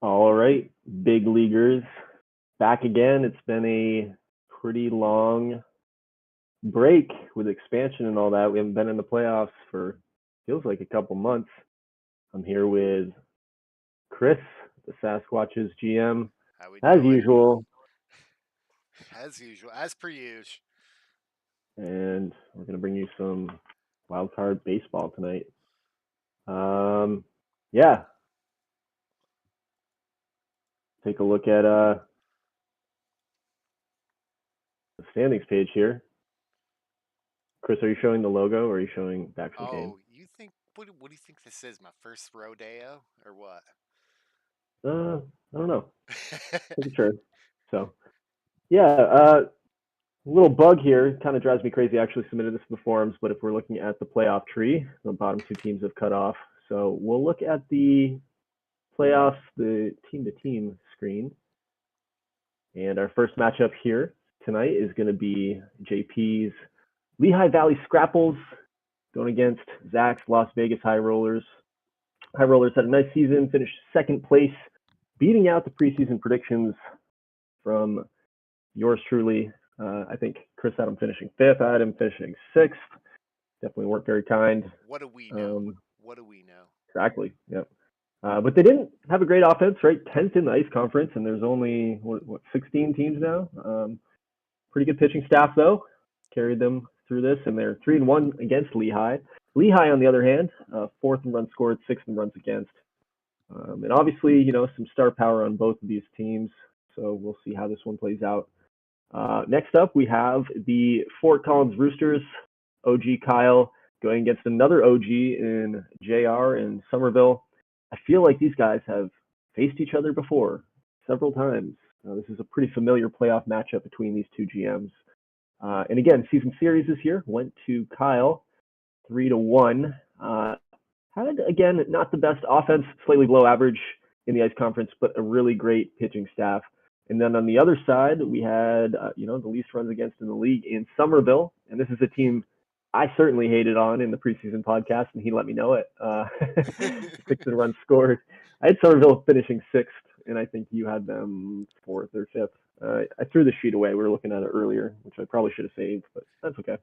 All right, big leaguers, back again. It's been a pretty long break with expansion and all that. We haven't been in the playoffs for feels like a couple months. I'm here with Chris, the Sasquatch's GM, How we as doing? usual, As usual, as per usual. and we're gonna bring you some wild card baseball tonight. Um, yeah, take a look at the standings page here. Chris, are you showing the logo or are you showing the actual game? Oh, you think what do you think this is? My first rodeo or what? I don't know. Pretty sure. So yeah, little bug here kind of drives me crazy. I actually submitted this to the forums, but if we're looking at the playoff tree, the bottom two teams have cut off. So we'll look at the playoffs, the team-to-team screen, and our first matchup here tonight is going to be JP's Lehigh Valley Scrapples going against Zach's Las Vegas High Rollers. High Rollers had a nice season, finished second place, beating out the preseason predictions from yours truly. I think Chris had him finishing fifth. I had him finishing sixth. Definitely weren't very kind. What do we know? Um, What do we know? exactly. Yep. But they didn't have a great offense, right? 10th in the Ice Conference, and there's only, 16 teams now? Pretty good pitching staff, though. Carried them through this, and they're 3-1 against Lehigh. Lehigh, on the other hand, fourth in runs scored, sixth in runs against. And obviously, some star power on both of these teams. So we'll see how this one plays out. Next up, we have the Fort Collins Roosters, OG Kyle, going against another OG in JR in Somerville. I feel like these guys have faced each other before several times. This is a pretty familiar playoff matchup between these two GMs. And again, season series this year went to Kyle, 3-1. Had, again, not the best offense, slightly below average in the Ice Conference, but a really great pitching staff. And then on the other side, we had, the least runs against in the league in Somerville. And this is a team I certainly hated on in the preseason podcast, and he let me know it. 6 runs scored. I had Somerville finishing sixth, and I think you had them fourth or fifth. I threw the sheet away. We were looking at it earlier, which I probably should have saved, but that's okay.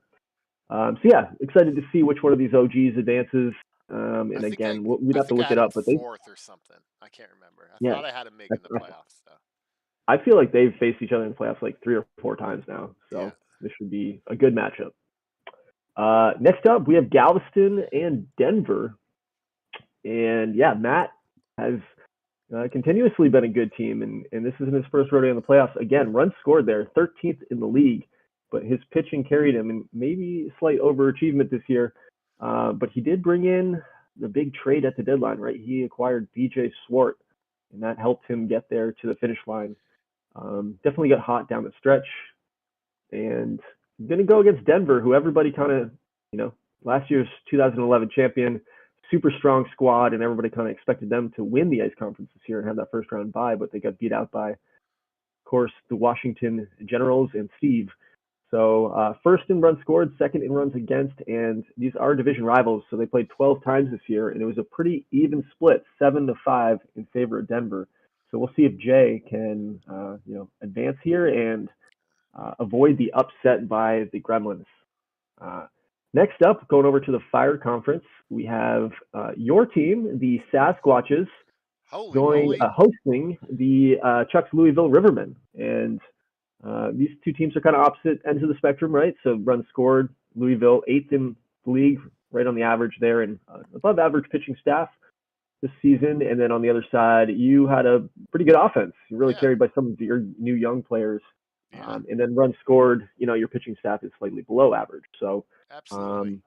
So yeah, excited to see which one of these OGs advances. I And think I again, we'd I have to think I look it had him up, but they, fourth or something. I can't remember. I yeah, thought I had him I, making the playoffs though. I feel like they've faced each other in the playoffs like 3 or 4 times now. Yeah. So this should be a good matchup. Next up, we have Galveston and Denver. And yeah, Matt has continuously been a good team, and this isn't his first rodeo in the playoffs. Again, runs scored there, 13th in the league, but his pitching carried him, and maybe slight overachievement this year. But he did bring in the big trade at the deadline, right? He acquired BJ Swart, and that helped him get there to the finish line. Definitely got hot down the stretch, and going to go against Denver, who everybody kind of, last year's 2011 champion, super strong squad, and everybody kind of expected them to win the Ice Conference this year and have that first round bye, but they got beat out by, of course, the Washington Generals and Steve. So first in runs scored, second in runs against, and these are division rivals. So they played 12 times this year, and it was a pretty even split, 7-5 in favor of Denver. So we'll see if Jay can, advance here and avoid the upset by the Gremlins. Uh, Next up, going over to the Fire Conference, we have your team, the Sasquatches, Holy going moly. hosting the Chuck's Louisville Rivermen, and these two teams are kind of opposite ends of the spectrum, right? So runs scored, Louisville eighth in the league, right on the average there, and above average pitching staff this season. And then on the other side, you had a pretty good offense. You're really Yeah. carried by some of your new young players. Yeah. And then runs scored, your pitching staff is slightly below average. So Absolutely. um,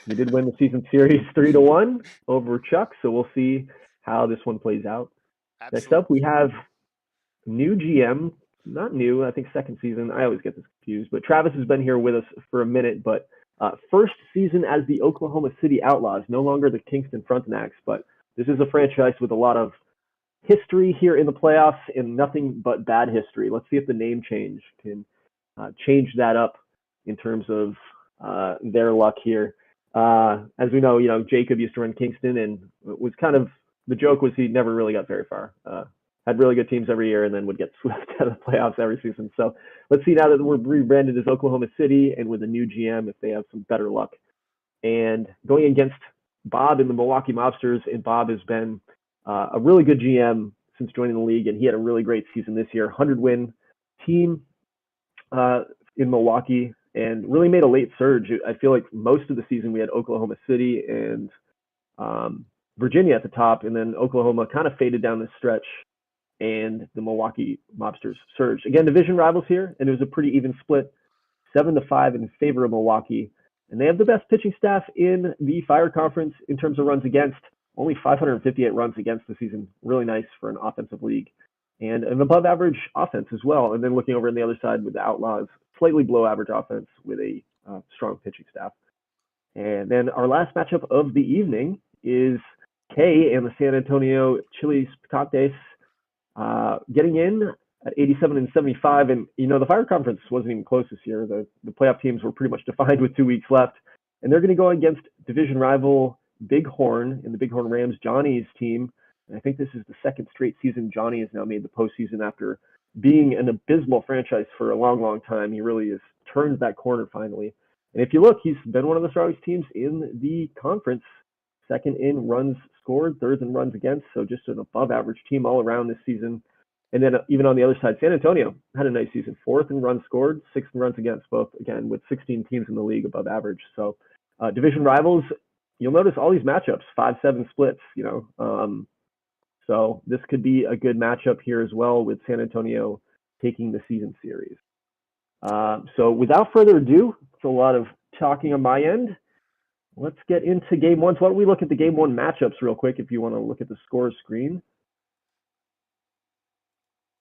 you did win the season series 3-1 over Chuck. So we'll see how this one plays out. Next up, we Absolutely. have new GM, not new, I think second season. I always get this confused, but Travis has been here with us for a minute. But first season as the Oklahoma City Outlaws, no longer the Kingston Frontenacs, but this is a franchise with a lot of history here in the playoffs and nothing but bad history. Let's see if the name change can change that up in terms of their luck here. As we know, Jacob used to run Kingston and was kind of the joke was he never really got very far. Had really good teams every year and then would get swept out of the playoffs every season. So let's see now that we're rebranded as Oklahoma City and with a new GM if they have some better luck. And going against Bob in the Milwaukee Mobsters, and Bob has been a really good GM since joining the league, and he had a really great season this year. 100-win team in Milwaukee, and really made a late surge. I feel like most of the season we had Oklahoma City and Virginia at the top, and then Oklahoma kind of faded down the stretch, and the Milwaukee Mobsters surged. Again, division rivals here, and it was a pretty even split, 7-5 in favor of Milwaukee. And they have the best pitching staff in the Fire Conference in terms of runs against. Only 558 runs against the season. Really nice for an offensive league. And an above average offense as well. And then looking over on the other side with the Outlaws, slightly below average offense with a strong pitching staff. And then our last matchup of the evening is K and the San Antonio Chili's Picantes getting in at 87 and 75. And, the Fire Conference wasn't even close this year. The playoff teams were pretty much defined with 2 weeks left. And they're going to go against division rival Bighorn and the Bighorn Rams, Johnny's team. And I think this is the second straight season Johnny has now made the postseason after being an abysmal franchise for a long, long time. He really has turned that corner finally. And if you look, he's been one of the strongest teams in the conference. Second in runs scored, third in runs against. So just an above average team all around this season. And then even on the other side, San Antonio had a nice season. Fourth in runs scored, sixth in runs against, both, again, with 16 teams in the league above average. So division rivals, you'll notice all these matchups, 5-7 splits, So this could be a good matchup here as well with San Antonio taking the season series. So without further ado, it's a lot of talking on my end. Let's get into game one. So why don't we look at the game one matchups real quick if you want to look at the score screen.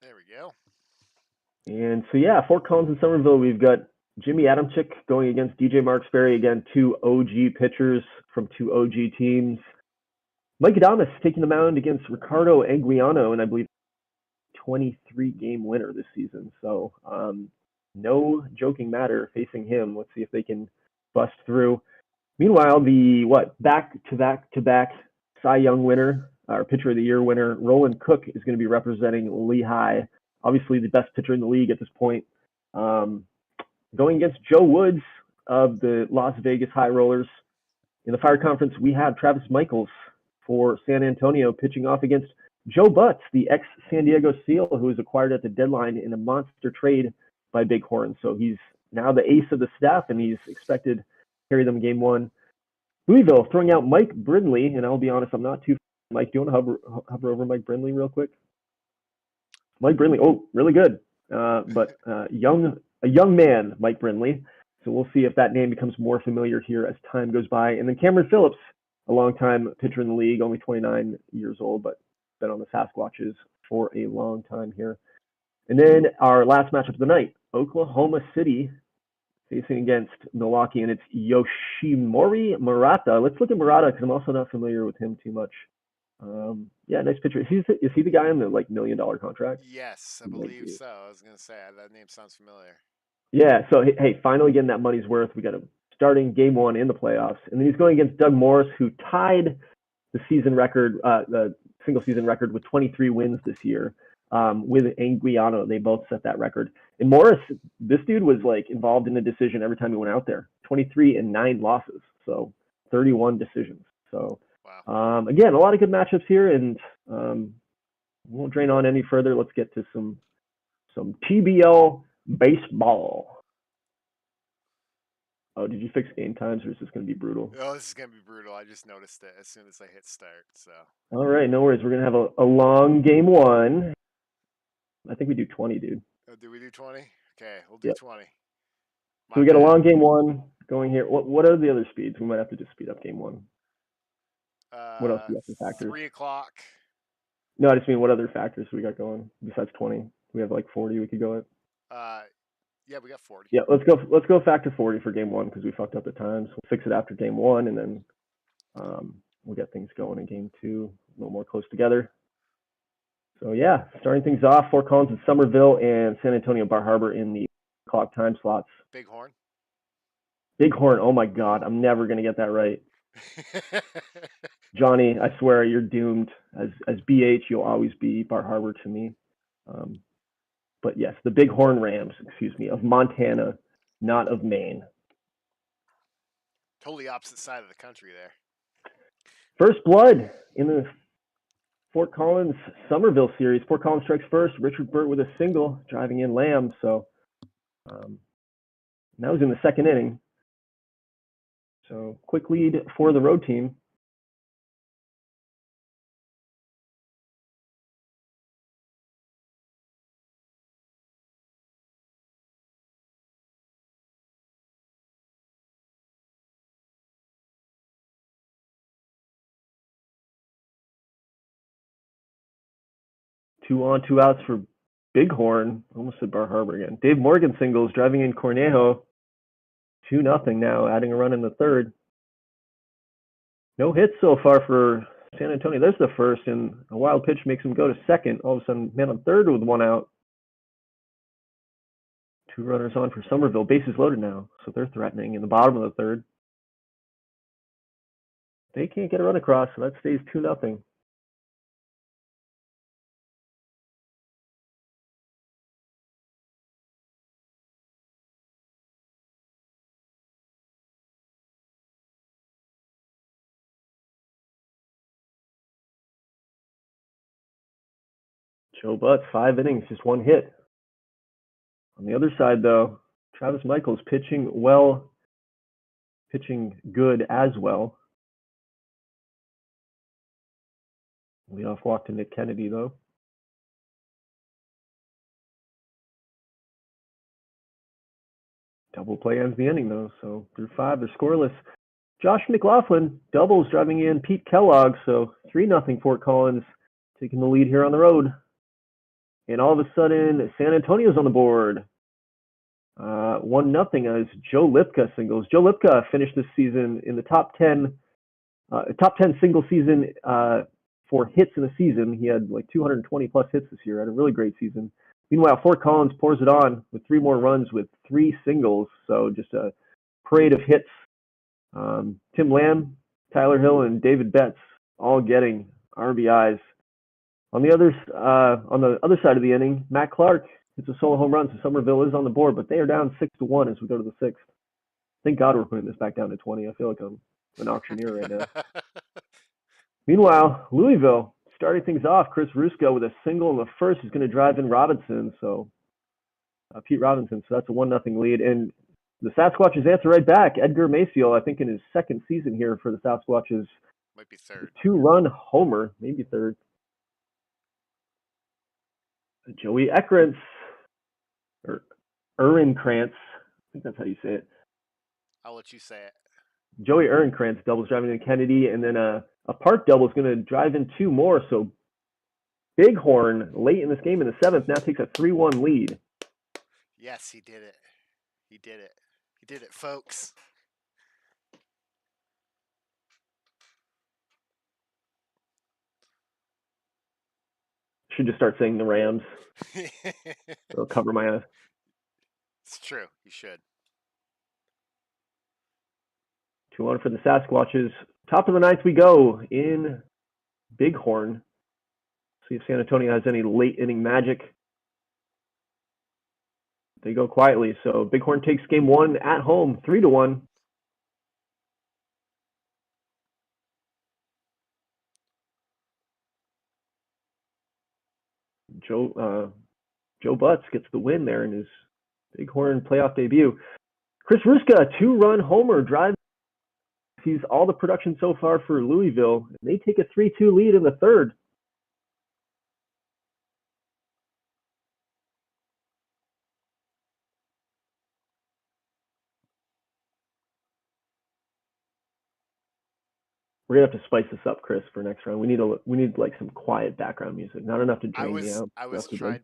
There we go. And so, yeah, Fort Collins and Somerville, we've got Jimmy Adamczyk going against DJ Marksberry. Again, two OG pitchers from two OG teams. Mike Adames taking the mound against Ricardo Anguiano, and I believe 23-game winner this season. So no joking matter facing him. Let's see if they can bust through. Meanwhile, the back-to-back Cy Young winner, our Pitcher of the Year winner, Roland Cook, is going to be representing Lehigh. Obviously, the best pitcher in the league at this point. Going against Joe Woods of the Las Vegas High Rollers. In the Fire Conference, we have Travis Michaels for San Antonio pitching off against Joe Butts, the ex-San Diego Seal, who was acquired at the deadline in a monster trade by Bighorn. So he's now the ace of the staff, and he's expected to carry them game one. Louisville throwing out Mike Brindley, and I'll be honest, I'm not too. Mike, do you want to hover over Mike Brindley real quick? Mike Brindley, really good, but a young man, Mike Brindley. So we'll see if that name becomes more familiar here as time goes by. And then Cameron Phillips, a longtime pitcher in the league, only 29 years old, but been on the Sasquatches for a long time here. And then our last matchup of the night, Oklahoma City facing against Milwaukee, and it's Yoshimori Murata. Let's look at Murata because I'm also not familiar with him too much. Yeah, nice pitcher. Is he the guy on the $1 million contract? Yes, I believe so. I was going to say, that name sounds familiar. Yeah, so hey, finally getting that money's worth. We got him starting game one in the playoffs. And then he's going against Doug Morris, who tied the season record, the single season record with 23 wins this year with Anguiano. They both set that record. And Morris, this dude was like involved in a decision every time he went out there. 23 and 9 losses, so 31 decisions. So wow. Again, a lot of good matchups here, and won't drain on any further. Let's get to some TBL baseball. Oh, did you fix game times, or is this going to be brutal? Oh, this is going to be brutal. I just noticed it as soon as I hit start. So. All right, no worries. We're going to have a long game one. I think we do 20, dude. Oh, do we do 20? Okay, we'll do 20. So we got a long game one going here. What are the other speeds? We might have to just speed up game one. What else do we have for factors? 3 o'clock. No, I just mean what other factors we got going besides 20? We have like 40 we could go at. Yeah, we got 40. Yeah, let's go factor 40 for game one because we fucked up the times. We'll fix it after game one, and then we'll get things going in game two a little more close together. So yeah, starting things off, Fort Collins and Somerville and San Antonio Bar Harbor in the clock time slots. Bighorn. Oh my God, I'm never gonna get that right. Johnny, I swear you're doomed. As BH, you'll always be Bar Harbor to me. But yes, the Bighorn Rams, of Montana, not of Maine. Totally opposite side of the country there. First blood in the Fort Collins Somerville series. Fort Collins strikes first. Richard Burt with a single, driving in Lamb. So that was in the second inning. So quick lead for the road team. Two on, two outs for Bighorn. Almost at Bar Harbor again. Dave Morgan singles, driving in Cornejo. 2-0 now, adding a run in the third. No hits so far for San Antonio. There's the first, and a wild pitch makes him go to second. All of a sudden, man on third with one out. 2 runners on for Somerville. Bases loaded now, so they're threatening in the bottom of the third. They can't get a run across, so that stays 2-0. Joe Butt, 5 innings, just 1 hit. On the other side, though, Travis Michaels pitching well, pitching good as well. Leadoff walk to Nick Kennedy, though. Double play ends the inning, though, so through 5, they're scoreless. Josh McLaughlin doubles, driving in Pete Kellogg, so 3-0 Fort Collins, taking the lead here on the road. And all of a sudden, San Antonio's on the board. 1-0 as Joe Lipka singles. Joe Lipka finished this season in the top 10 single season for hits in a season. He had like 220 plus hits this year. Had a really great season. Meanwhile, Fort Collins pours it on with 3 more runs with 3 singles. So just a parade of hits. Tim Lamb, Tyler Hill, and David Betts all getting RBIs. On the other side of the inning, Matt Clark hits a solo home run, so Somerville is on the board, but they are down 6-1 as we go to the 6th. Thank God we're putting this back down to 20. I feel like I'm an auctioneer right now. Meanwhile, Louisville starting things off. Chris Ruska with a single in the first is going to drive in Robinson, so Pete Robinson. So that's a 1-0 lead. And the Sasquatches answer right back. Edgar Maciel, I think in his second season here for the Sasquatches. Might be third. 2-run homer, maybe third. Joey Ekrantz, or Ehrenkrantz, I think that's how you say it. I'll let you say it. Joey Ehrenkrantz doubles, driving in Kennedy, and then a park double is going to drive in 2 more. So Bighorn, late in this game in the 7th, now takes a 3-1 lead. Yes, he did it. He did it. He did it, folks. Should just start saying the Rams. It'll cover my eyes. It's true. You should. 2-1 for the Sasquatches. Top of the 9th we go in Bighorn. See if San Antonio has any late inning magic. They go quietly. So Bighorn takes game 1 at home, 3-1. Joe Butts gets the win there in his Bighorn playoff debut. Chris Ruska, 2-run homer, drives. He's all the production so far for Louisville. They take a 3-2 lead in the 3rd. We're gonna have to spice this up, Chris, for next round. We need like some quiet background music, not enough to drain me out. I was gonna try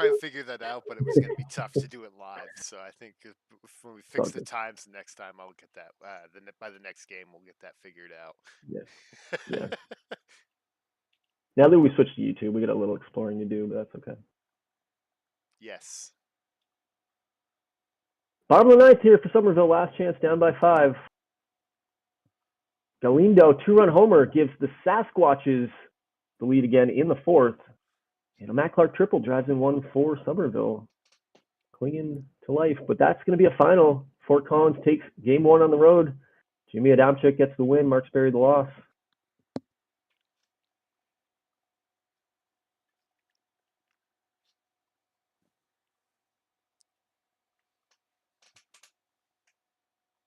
and figure that out, but it was gonna be tough to do it live. So I think when we fix the times next time, I'll get that. By the next game, we'll get that figured out. Yes. Yeah. Now that we switched to YouTube, we got a little exploring to do, but that's okay. Yes. Bottom of the 9th here for Somerville. Last chance, down by 5. Galindo, 2-run homer, gives the Sasquatches the lead again in the fourth. And a Matt Clark triple drives in one for Somerville. Clinging to life, but that's going to be a final. Fort Collins takes game one on the road. Jimmy Adamczyk gets the win, Mark Sperry the loss.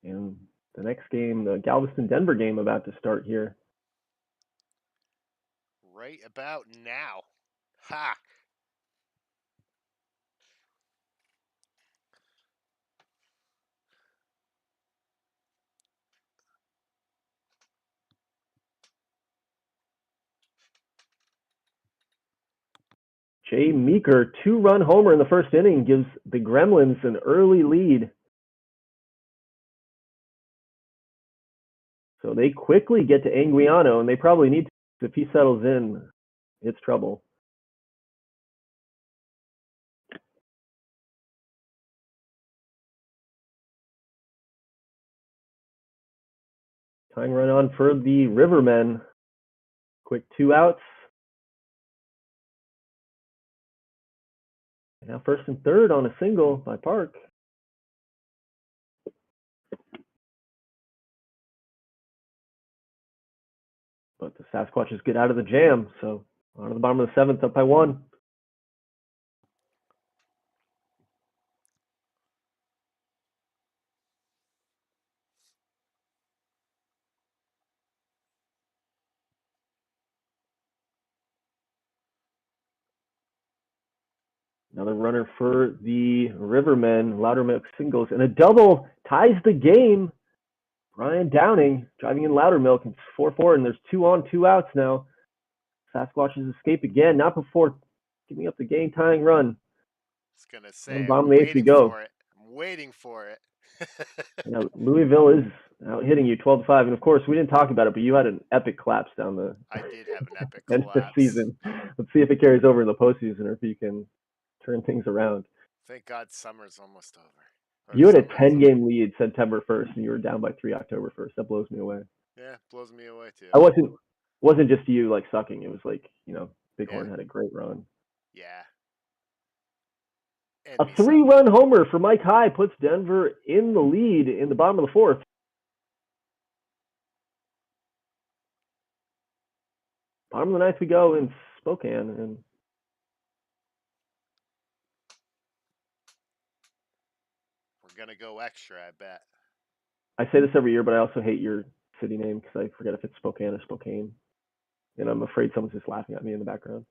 And the next game, the Galveston Denver game, about to start here. Right about now. Ha! Jay Meeker, 2-run homer in the first inning, gives the Gremlins an early lead. So they quickly get to Anguiano, and they probably need to. If he settles in, it's trouble. Tying run on for the Rivermen. Quick 2 outs. And now first and third on a single by Park. But the Sasquatches get out of the jam, so on to the bottom of the seventh, up by 1. Another runner for the Rivermen, Loudermilk singles, and a double ties the game. Brian Downing driving in Loudermilk, it's 4-4, and there's 2 on, 2 outs now. Sasquatches escape again, not before giving up the game-tying run. I was gonna say, Bottom I'm of the eighth we waiting go. for it. I'm waiting for it. Louisville is out hitting you 12-5, and of course we didn't talk about it, but you had an epic collapse down the I did have an epic end of the collapse. season. Let's see if it carries over in the postseason or if you can turn things around. Thank God summer's almost over. You had a 10-game lead September 1st, and you were down by 3 October 1st. That blows me away. Yeah, blows me away too. I wasn't just you like sucking. It was like, Bighorn had a great run. Yeah. A 3-run homer for Mike High puts Denver in the lead in the bottom of the fourth. Bottom of the ninth we go in Spokane, and we're gonna go extra, I bet. I say this every year, but I also hate your city name because I forget if it's Spokane or Spokane, and I'm afraid someone's just laughing at me in the background.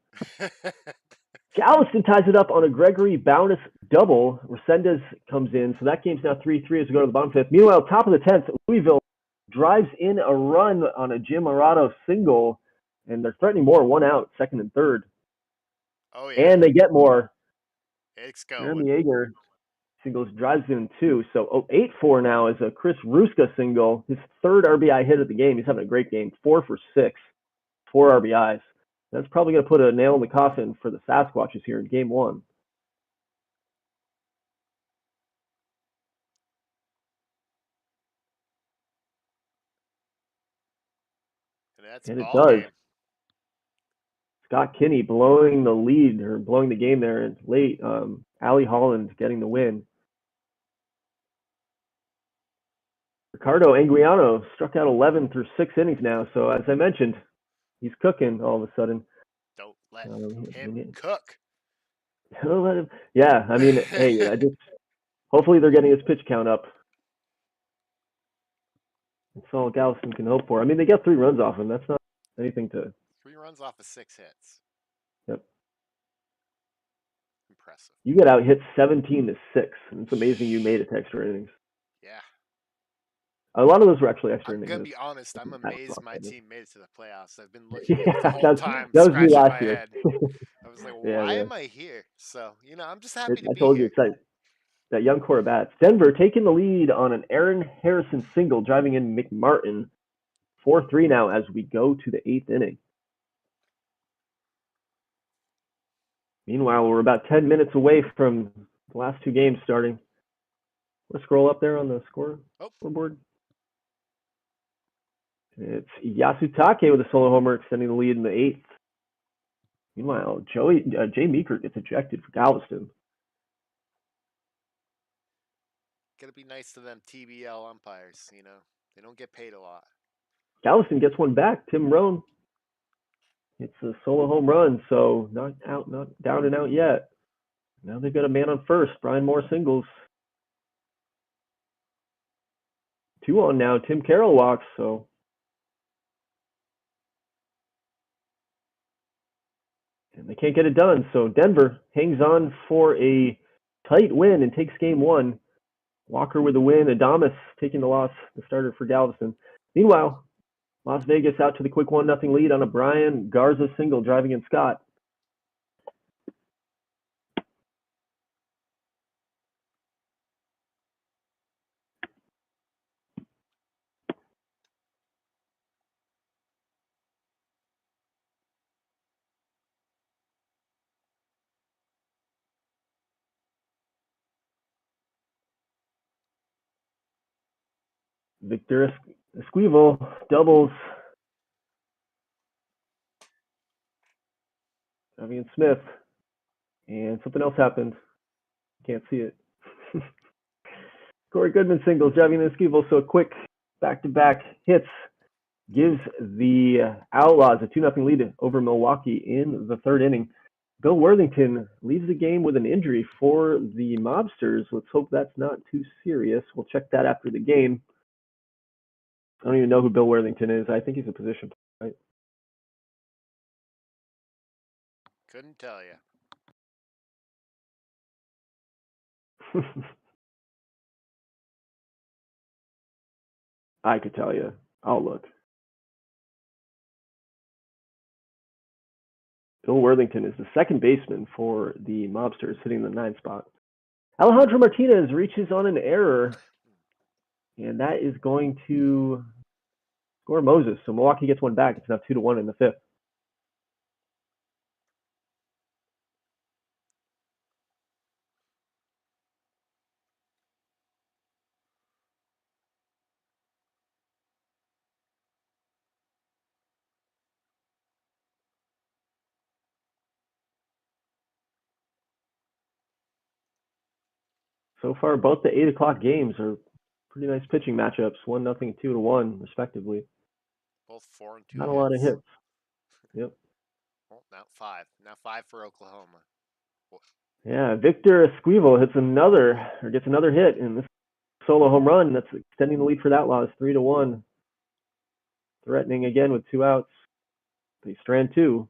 Galveston ties it up on a Gregory Bowness double. Resendez comes in, so that game's now 3-3 as we go to the bottom fifth. Meanwhile, top of the 10th, Louisville drives in a run on a Jim Arado single, and they're threatening more, 1 out, second and third. Oh, yeah. And they get more. It's going. Jeremy Yeager singles drives in 2. So 8-4 now is a Chris Ruska single, his third RBI hit of the game. He's having a great game, 4 for 6, 4 RBIs. That's probably going to put a nail in the coffin for the Sasquatches here in game 1. And it does. Game. Scott Kinney blowing the lead, or blowing the game there late. Allie Holland getting the win. Ricardo Anguiano struck out 11 through 6 innings now. So as I mentioned, he's cooking all of a sudden. Don't let him cook. Don't let him. Yeah, I mean, hey, hopefully they're getting his pitch count up. That's all Galveston can hope for. I mean, they get 3 runs off him. That's not anything to. 3 runs off of 6 hits. Yep. Impressive. You get out hit 17-6. And it's amazing you made it to extra innings. Yeah. A lot of those were actually extra innings. I'm gonna be honest. I'm amazed my team made it to the playoffs. I've been looking at it the whole time, that was scratching last my year. head. I was like, why am I here? So, I'm just happy to be here. I told you, it's that young core of bats. Denver taking the lead on an Aaron Harrison single, driving in McMartin. 4-3 now as we go to the 8th inning. Meanwhile, we're about 10 minutes away from the last 2 games starting. Let's scroll up there on the scoreboard. It's Yasutake with a solo homer extending the lead in the 8th. Meanwhile, Jay Meeker gets ejected for Galveston. Gotta be nice to them TBL umpires, you know. They don't get paid a lot. Galveston gets one back. Tim Rohn. It's a solo home run, so not down and out yet. Now they've got a man on first. Brian Moore singles. 2 on now. Tim Carroll walks, so. And they can't get it done, so Denver hangs on for a tight win and takes game 1. Walker with the win. Adames taking the loss, the starter for Galveston. Meanwhile, Las Vegas out to the quick 1-0 lead on a Brian Garza single driving in Scott. Victor Esquivel doubles. Javian Smith. And something else happened. Can't see it. Corey Goodman singles, Javian Esquivel. So a quick back-to-back hits gives the Outlaws a 2-0 lead over Milwaukee in the 3rd inning. Bill Worthington leaves the game with an injury for the Mobsters. Let's hope that's not too serious. We'll check that after the game. I don't even know who Bill Worthington is. I think he's a position player, right? Couldn't tell you. I could tell you. I'll look. Bill Worthington is the second baseman for the Mobsters, hitting the 9th spot. Alejandro Martinez reaches on an error, and that is going to score Moses. So Milwaukee gets one back. It's now 2-1 in the 5th. So far, both the 8 o'clock games are pretty nice pitching matchups. 1-0 and 2-1, respectively. Both 4 and 2 Not hits. a lot of hits. Yep. Well, now 5. Now 5 for Oklahoma. Yeah, Victor Esquivel gets another hit in this solo home run. That's extending the lead for the Outlaws, 3-1. Threatening again with 2 outs. They strand 2.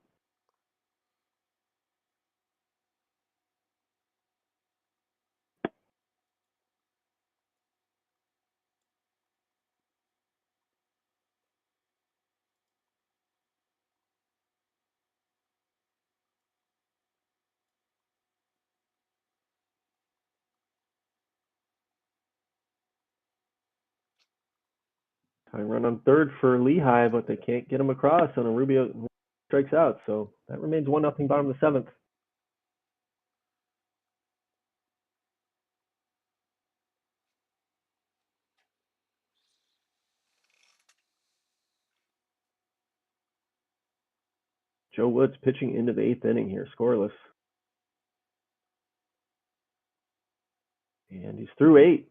Tying run on third for Lehigh, but they can't get him across on a Rubio strikes out. So that remains 1-0 bottom of the 7th. Joe Woods pitching into the 8th inning here, scoreless. And he's through 8.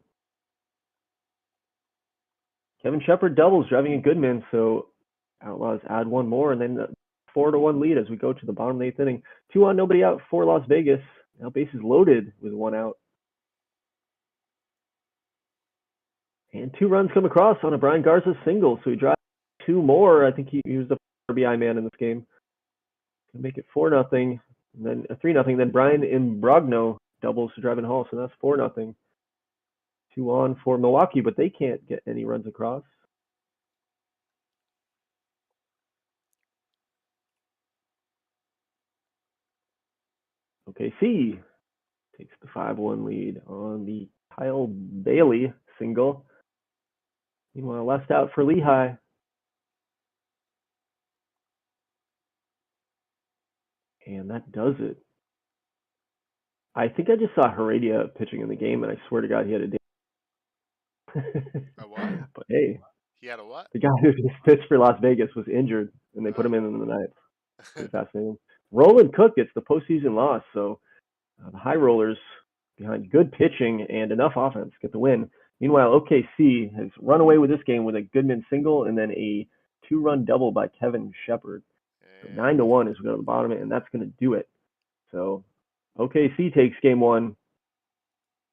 Kevin Shepard doubles, driving in Goodman. So Outlaws add one more, and then the 4-1 lead as we go to the bottom of the 8th inning. 2 on, nobody out for Las Vegas. Now bases loaded with 1 out. And 2 runs come across on a Brian Garza single. So he drives 2 more. I think he was the RBI man in this game. Can make it 4-0, and then 3-0. Then Brian Imbrogno doubles to drive in Hall. So that's 4-0. 2 on for Milwaukee, but they can't get any runs across. OKC takes the 5-1 lead on the Kyle Bailey single. Meanwhile, last out for Lehigh. And that does it. I think I just saw Heredia pitching in the game, and I swear to God he had a day. A what? But hey, He had a what? The guy who just pitched for Las Vegas was injured, and they put him in the ninth. Pretty fascinating. Roland Cook gets the postseason loss, so the High Rollers, behind good pitching and enough offense, get the win. Meanwhile, OKC has run away with this game with a Goodman single and then a 2-run double by Kevin Shepard. So 9-1 as we go to the bottom, and that's going to do it. So OKC takes game one.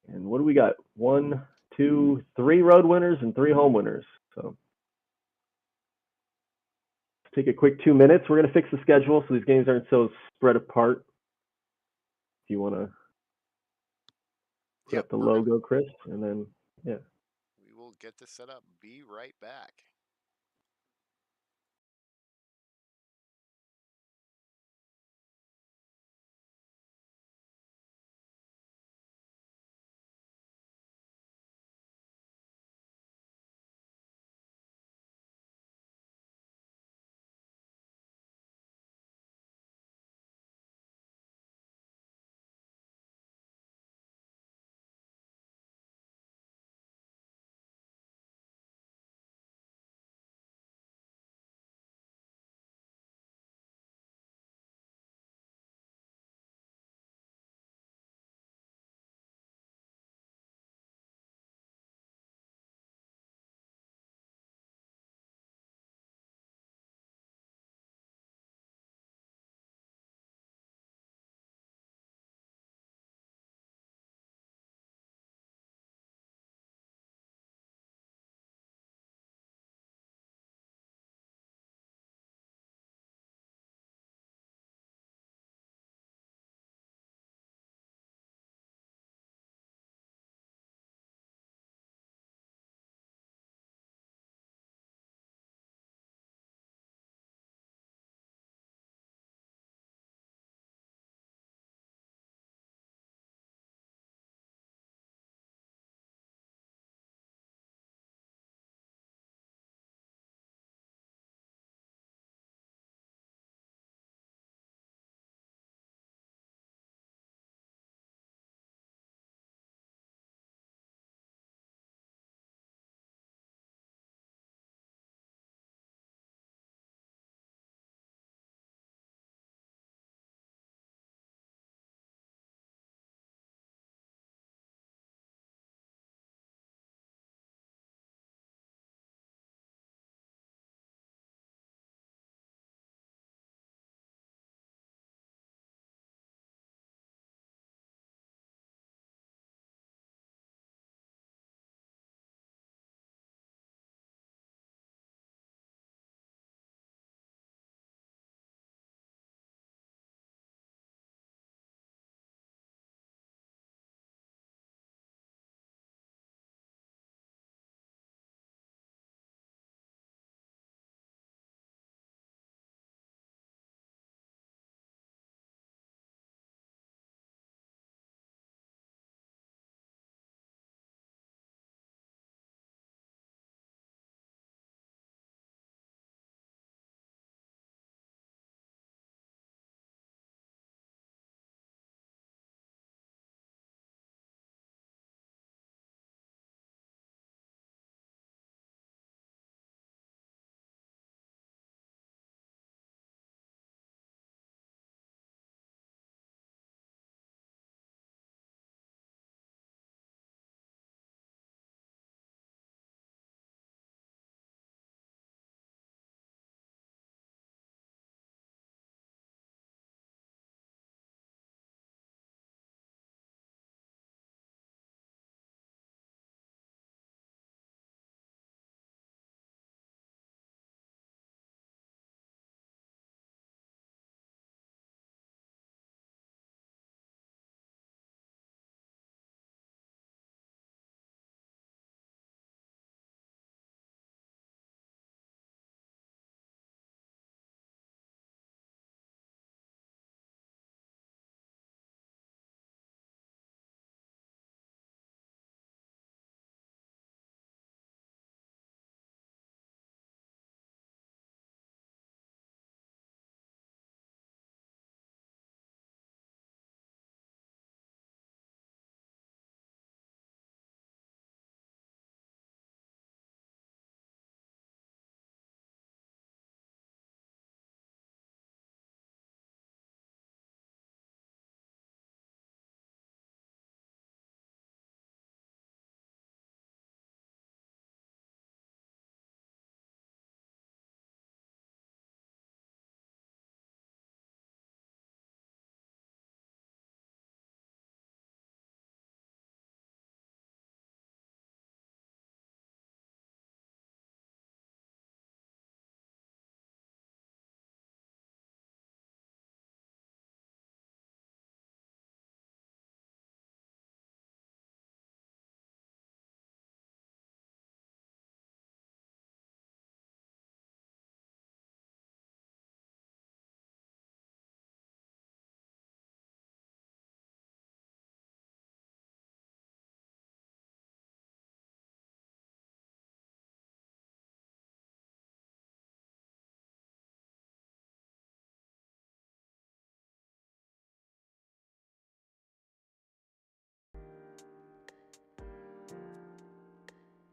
And what do we got? 1, 2, 3 road winners and 3 home winners. So let's take a quick 2 minutes. We're going to fix the schedule so these games aren't so spread apart. If you want to put up the logo, Chris, and then, yeah. We will get this set up. Be right back.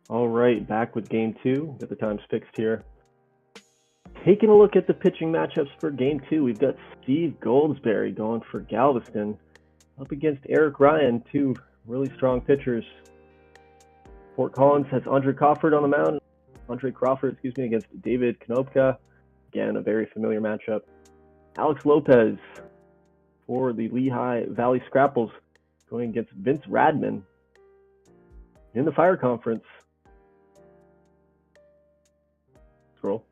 All right, back with game 2. Got the times fixed here. Taking a look at the pitching matchups for game 2, we've got Steve Goldsberry going for Galveston up against Eric Ryan, two really strong pitchers. Fort Collins has Andre Crawford on the mound. Against David Konopka. Again, a very familiar matchup. Alex Lopez for the Lehigh Valley Scrapples going against Vince Radman in the Fire Conference. Scroll.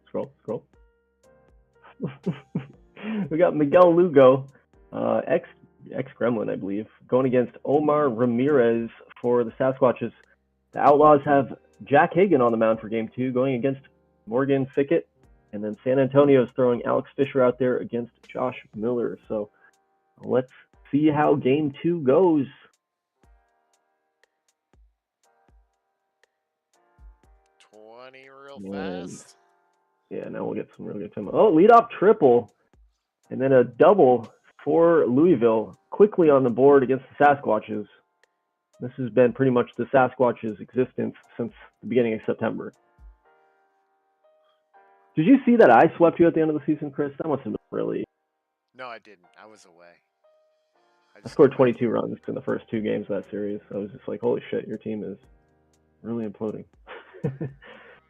We got Miguel Lugo, ex-Gremlin, I believe, going against Omar Ramirez for the Sasquatches. The Outlaws have Jack Hagan on the mound for game 2, going against Morgan Fickett. And then San Antonio is throwing Alex Fisher out there against Josh Miller. So let's see how game 2 goes. Real fast. Yeah, now we'll get some real good time. Oh, leadoff triple. And then a double for Louisville, quickly on the board against the Sasquatches. This has been pretty much the Sasquatches' existence since the beginning of September. Did you see that I swept you at the end of the season, Chris? That must have been really... No, I didn't. I was away. I scored 22 runs in the first 2 games of that series. I was just like, holy shit, your team is really imploding.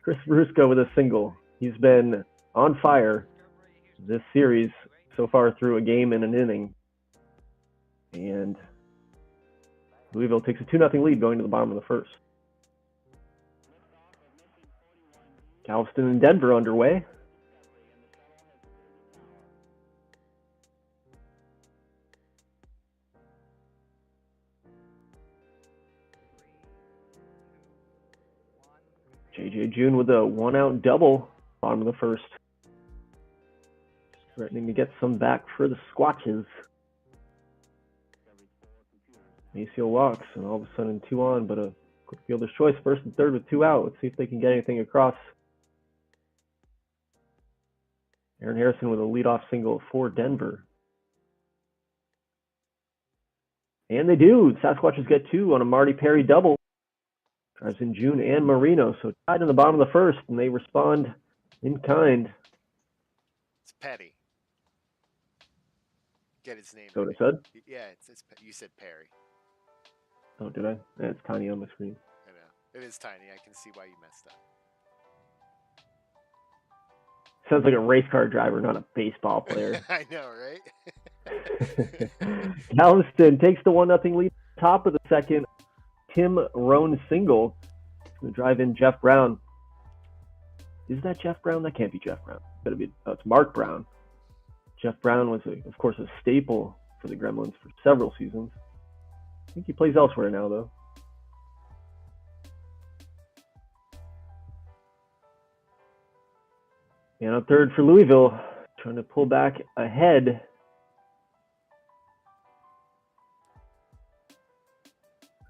Chris Brusco with a single. He's been on fire this series so far through a game and an inning. And Louisville takes a 2-0 lead going to the bottom of the first. Galveston and Denver underway. J.J. June with a 1-out double, bottom of the first. Threatening to get some back for the Squatches. Maceo walks, and all of a sudden 2 on, but a quick fielder's choice, first and third with 2 out. Let's see if they can get anything across. Aaron Harrison with a leadoff single for Denver. And they do. Sasquatches get 2 on a Marty Perry double. Drives in June and Marino, so tied in the bottom of the first, and they respond in kind. It's Petty. Get his name. So what I said? Yeah, you said Perry. Oh, did I? Yeah, it's tiny on the screen. I know. It is tiny. I can see why you messed up. Sounds like a race car driver, not a baseball player. I know, right? Galveston takes the 1-0 lead top of the second. Tim Rohn single. Going to drive in Jeff Brown. Is that Jeff Brown? That can't be Jeff Brown. It's Mark Brown. Jeff Brown was, of course, a staple for the Gremlins for several seasons. I think he plays elsewhere now, though. And on third for Louisville, trying to pull back ahead.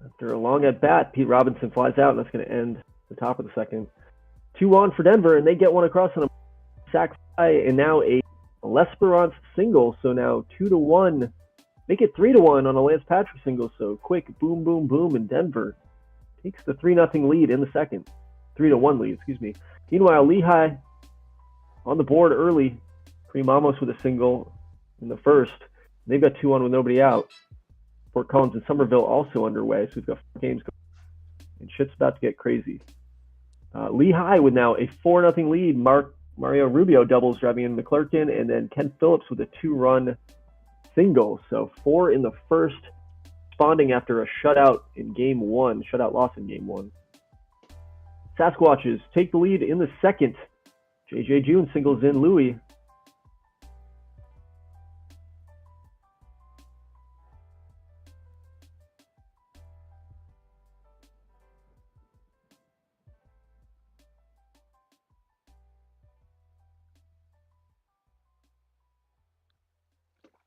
After a long at bat, Pete Robinson flies out, and that's going to end the top of the second. 2 on for Denver, and they get one across on a sac fly, and now a L'Esperance single. So now 2-1. Make it 3-1 on a Lance Patrick single. So quick, boom, boom, boom, and Denver takes the 3-0 lead in the second. 3-1 lead, excuse me. Meanwhile, Lehigh on the board early. Primamos with a single in the first. They've got 2 on with nobody out. Fort Collins and Somerville also underway, so we've got 4 games going. And shit's about to get crazy. Lehigh with now a 4-0 lead. Mario Rubio doubles, driving in McClurkin, and then Ken Phillips with a 2-run single. So 4 in the first, responding after a shutout loss in game 1. Sasquatches take the lead in the second. J.J. June singles in Louis.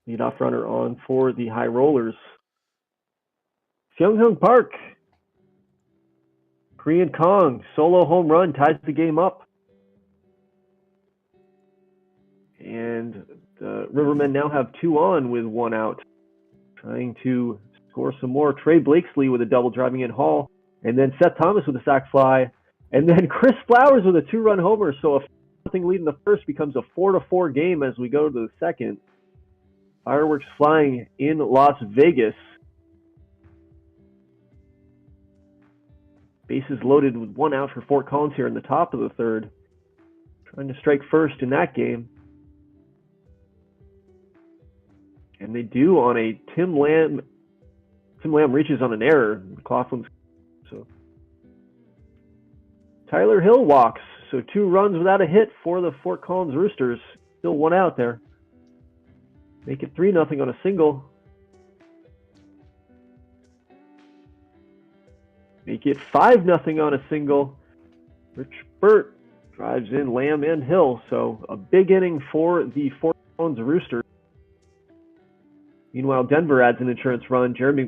Leadoff runner on for the High Rollers. Seung-Hoon Park. Korean Kong, solo home run, ties the game up. And the Rivermen now have 2 on with 1 out. Trying to score some more. Trey Blakesley with a double, driving in Hall. And then Seth Thomas with a sac fly. And then Chris Flowers with a 2-run homer. So a 4-0 lead in the first becomes a 4-4 game as we go to the second. Fireworks flying in Las Vegas. Bases loaded with 1 out for Fort Collins here in the top of the third. Trying to strike first in that game. And they do on a Tim Lamb. Tim Lamb reaches on an error. McLaughlin's. So Tyler Hill walks. So 2 runs without a hit for the Fort Collins Roosters. Still 1 out there. Make it 3-0 on a single. Make it 5-0 on a single. Rich Burt drives in Lamb and Hill. So a big inning for the Fort Collins Roosters. Meanwhile, Denver adds an insurance run. Jeremy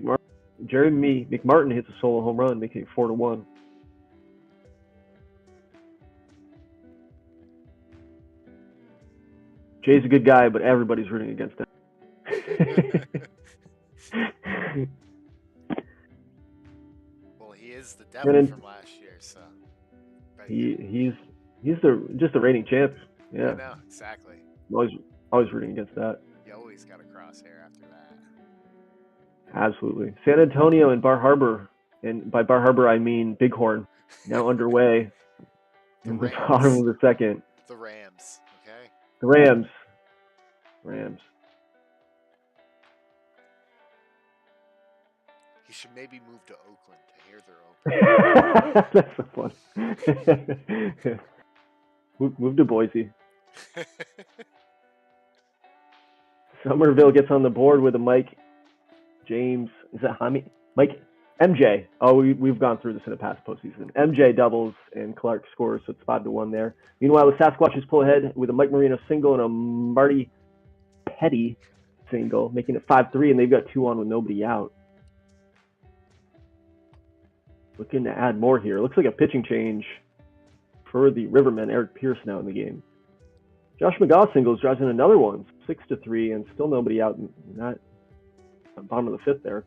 McMartin hits a solo home run, making it 4-1. Jay's a good guy, but everybody's rooting against him. Well, he is the devil from last year, so. He's just the reigning champ. Yeah. I know, exactly. Always rooting against that. You always got a crosshair after that. Absolutely. San Antonio and Bar Harbor, and by Bar Harbor I mean Bighorn, now underway in the bottom of the second. The Rams, okay? The Rams. He should maybe move to Oakland to hear their open. That's so fun. Move to Boise. Somerville gets on the board with a Mike James. Is that Hami? Mike MJ. Oh, we've gone through this in a past postseason. MJ doubles and Clark scores, so it's 5-1 there. Meanwhile, the Sasquatches pull ahead with a Mike Marino single and a Marty Petty single, making it 5-3, and they've got 2 on with nobody out. Looking to add more here. Looks like a pitching change for the Rivermen. Eric Pierce now in the game. Josh McGaw singles, drives in another one, 6-3, and still nobody out in that bottom of the fifth there.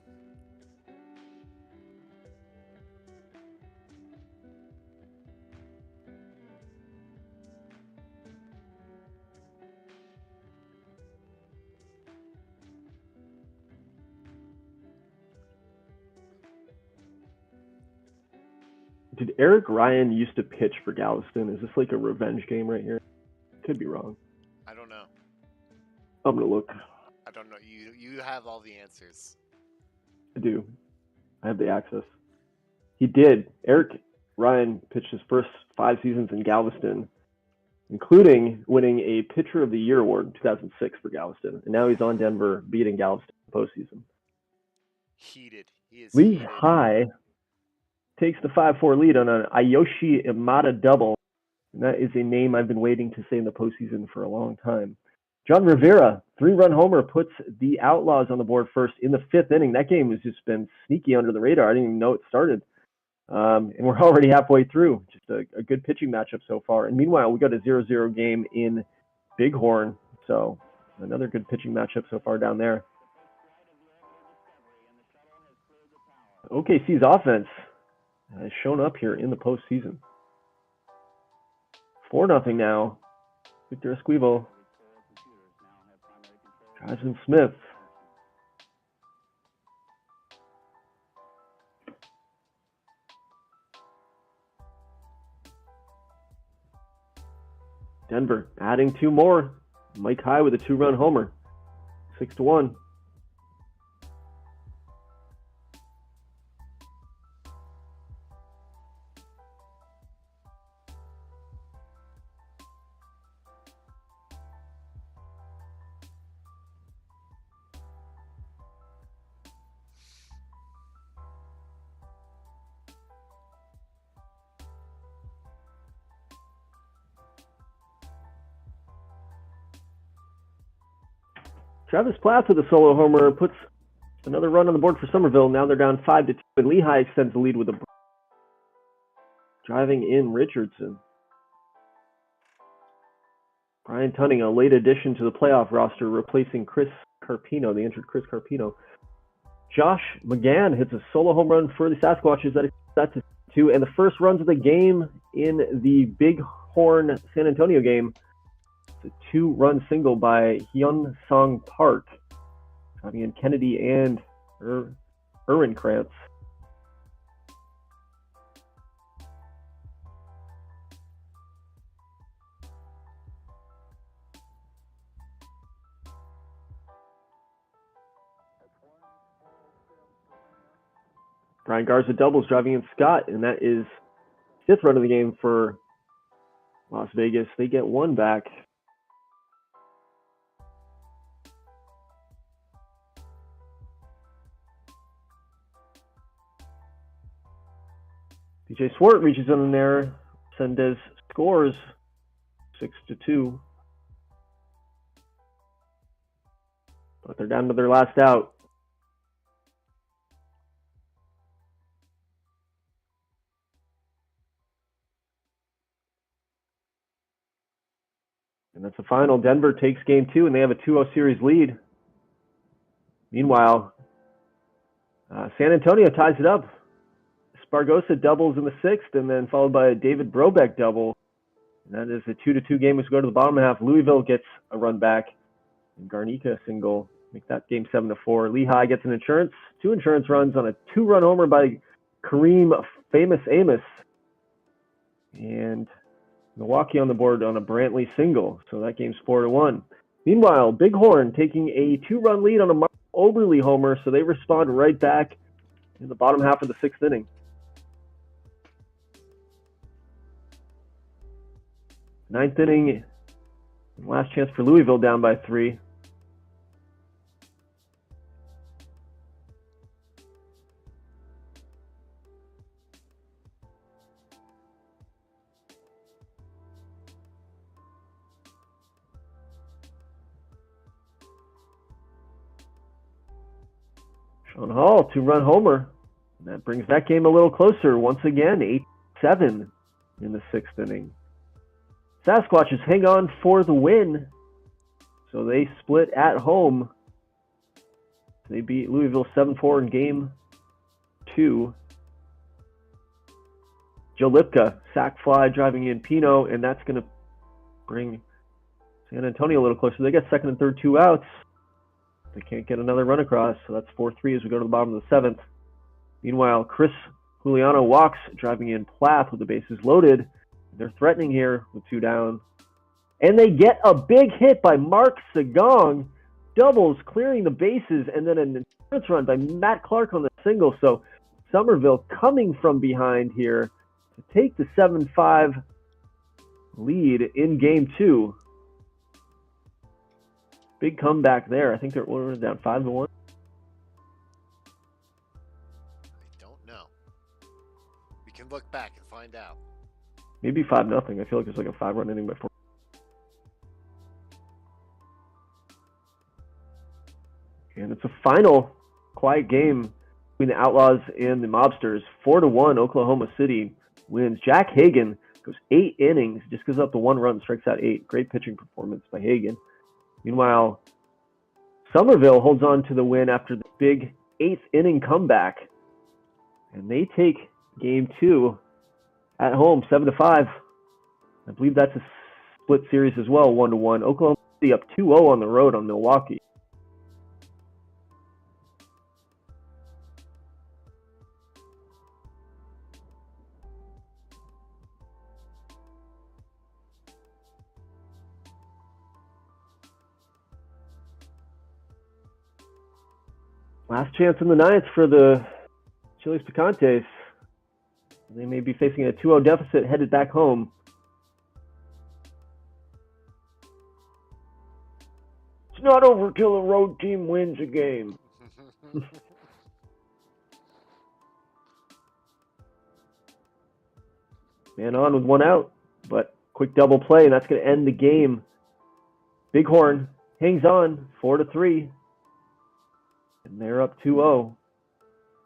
Did Eric Ryan used to pitch for Galveston? Is this like a revenge game right here? Could be wrong. I don't know. I'm gonna look. I don't know. You have all the answers. I do. I have the access. He did. Eric Ryan pitched his first 5 seasons in Galveston, including winning a Pitcher of the Year award in 2006 for Galveston. And now he's on Denver, beating Galveston in the postseason. Heated. He is Lehigh takes the 5-4 lead on an Ayoshi Imada double. And that is a name I've been waiting to say in the postseason for a long time. John Rivera, 3-run homer, puts the Outlaws on the board first in the 5th inning. That game has just been sneaky under the radar. I didn't even know it started. And we're already halfway through. Just a good pitching matchup so far. And meanwhile, we got a 0-0 game in Bighorn. So another good pitching matchup so far down there. OKC's offense has shown up here in the postseason. 4-0 now. Victor Esquivel drives in Smith. Denver adding 2 more. Mike High with a 2-run homer. 6-1. Travis Platts with a solo homer puts another run on the board for Somerville. Now they're down 5-2, and Lehigh extends the lead with a driving in Richardson. Brian Tunning, a late addition to the playoff roster, replacing Chris Carpino, the injured Chris Carpino. Josh McGann hits a solo home run for the Sasquatches. That is that to 2. And the first runs of the game in the Bighorn San Antonio game, it's a 2-run single by Hyun Song Park, driving in Kennedy and Erwin Krantz. Brian Garza doubles, driving in Scott, and that is 5th run of the game for Las Vegas. They get 1 back. DJ Swart reaches in there. Sendez scores 6-2. But they're down to their last out. And that's the final. Denver takes game 2, and they have a 2-0 series lead. Meanwhile, San Antonio ties it up. Spargosa doubles in the 6th, and then followed by a David Brobeck double. And that is a 2-2 game as we go to the bottom half. Louisville gets a run back, and Garnica single make that game 7-4. Lehigh gets an insurance, 2 insurance runs on a 2-run homer by Kareem Famous Amos. And Milwaukee on the board on a Brantley single, so that game's 4-1. Meanwhile, Bighorn taking a 2-run lead on a Mark Oberle homer, so they respond right back in the bottom half of the 6th inning. Ninth inning, last chance for Louisville, down by 3. Sean Hall, 2-run homer. That brings that game a little closer. Once again, 8-7 in the 6th inning. Sasquatches hang on for the win. So they split at home. They beat Louisville 7-4 in game 2. Joe Lipka, sac fly, driving in Pino, and that's going to bring San Antonio a little closer. They got 2nd and 3rd, 2 outs. They can't get another run across, so that's 4-3 as we go to the bottom of the 7th. Meanwhile, Chris Juliano walks, driving in Plath with the bases loaded. They're threatening here with 2 down. And they get a big hit by Mark Sagong, doubles, clearing the bases, and then an insurance run by Matt Clark on the single. So Somerville coming from behind here to take the 7-5 lead in game 2. Big comeback there. I think they're down 5-1. I don't know. We can look back and find out. Maybe 5-0. I feel like it's like a 5-run inning by 4. And it's a final quiet game between the Outlaws and the Mobsters. 4-1, Oklahoma City wins. Jack Hagan goes 8 innings, just gives up the 1 run, strikes out 8. Great pitching performance by Hagan. Meanwhile, Somerville holds on to the win after the big 8th inning comeback. And they take game 2 at home, 7-5. I believe that's a split series as well, 1-1. Oklahoma City up 2-0 on the road on Milwaukee. Last chance in the 9th for the Chiles Picantes. They may be facing a 2-0 deficit headed back home. It's not over till a road team wins a game. Man on with 1 out, but quick double play, and that's going to end the game. Bighorn hangs on 4-3. And they're up 2-0.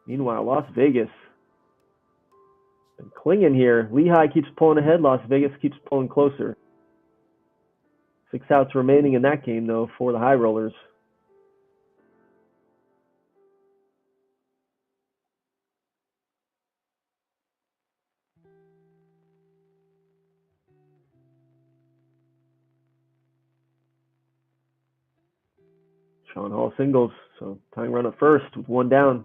Meanwhile, Las Vegas been clinging here. Lehigh keeps pulling ahead. Las Vegas keeps pulling closer. 6 outs remaining in that game, though, for the High Rollers. Sean Hall singles, so tying run at first with one down.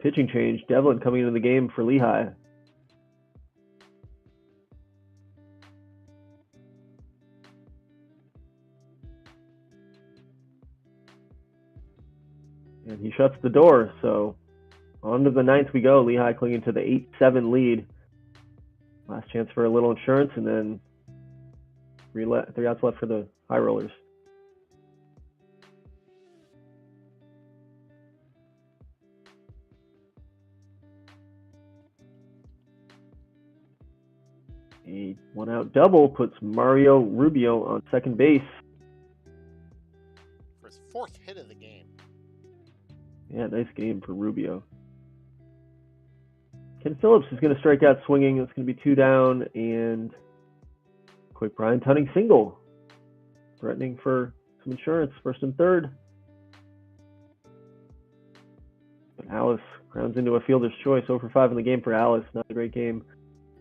Pitching change, Devlin coming into the game for Lehigh. And he shuts the door, so on to the ninth we go. Lehigh clinging to the 8-7 lead. Last chance for a little insurance, and then three outs left for the High Rollers. A one-out double puts Mario Rubio on second base. For his fourth hit of the game. Yeah, nice game for Rubio. Ken Phillips is going to strike out swinging. It's going to be two down, and quick Brian Tunning single. Threatening for some insurance, first and third. But Alice grounds into a fielder's choice. 0 for 5 in the game for Alice. Not a great game.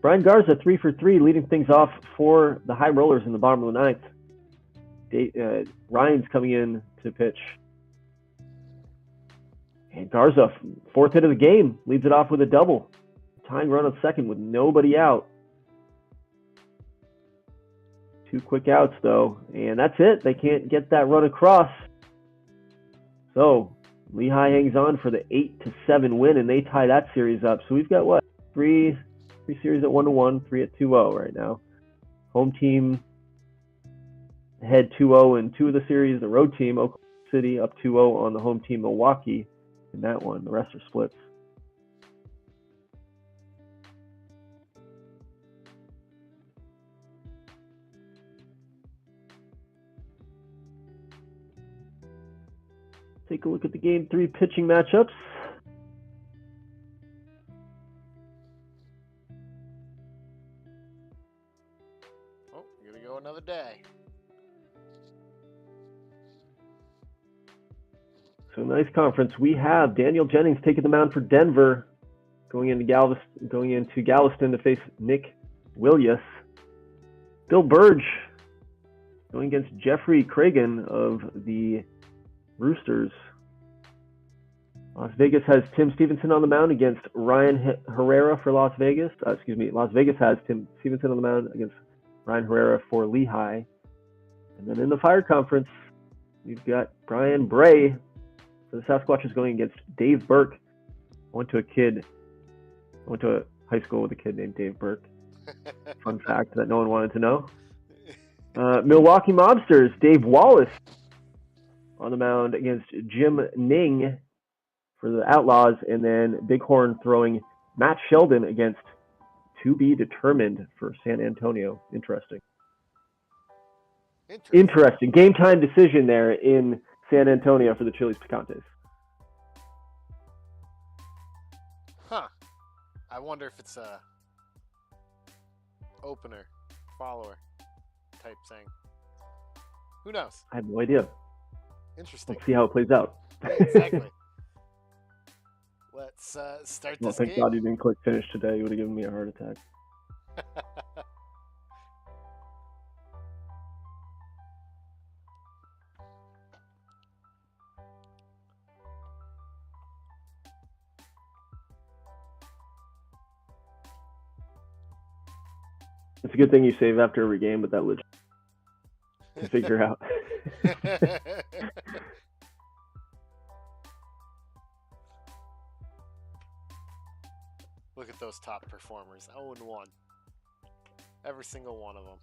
Brian Garza, 3 for 3, leading things off for the High Rollers in the bottom of the ninth. Ryan's coming in to pitch. And Garza, fourth hit of the game, leads it off with a double. Tying run on second with nobody out. 2 quick outs, though, and that's it. They can't get that run across. So Lehigh hangs on for the 8-7 win, and they tie that series up. So we've got, what, three series at 1-1, 3 at 2-0 right now. Home team ahead 2-0 in 2 of the series. The road team, Oklahoma City, up 2-0 on the home team, Milwaukee, in that one. The rest are splits. Take a look at the Game 3 pitching matchups. Oh, you're going to go another day. So nice conference. We have Daniel Jennings taking the mound for Denver, going into Galveston to face Nick Willius. Bill Burge going against Jeffrey Cragen of the Roosters. Las Vegas has Tim Stevenson on the mound against Ryan Herrera for Las Vegas. Las Vegas has Tim Stevenson on the mound against Ryan Herrera for Lehigh. And then in the Fire Conference, we've got Brian Bray for the Sasquatches going against Dave Burke. I went to a high school with a kid named Dave Burke. Fun fact that no one wanted to know. Milwaukee Mobsters, Dave Wallace on the mound against Jim Ning for the Outlaws, and then Bighorn throwing Matt Sheldon against To Be Determined for San Antonio. Interesting. Game time decision there in San Antonio for the Chili's Picantes. Huh. I wonder if it's a opener, follower type thing. Who knows? I have no idea. Interesting. Let's see how it plays out. Exactly. Let's start this thank game. God you didn't click finish today. You would have given me a heart attack. It's a good thing you save after every game, but that legit to figure out. Look at those top performers. 0-1. Every single one of them.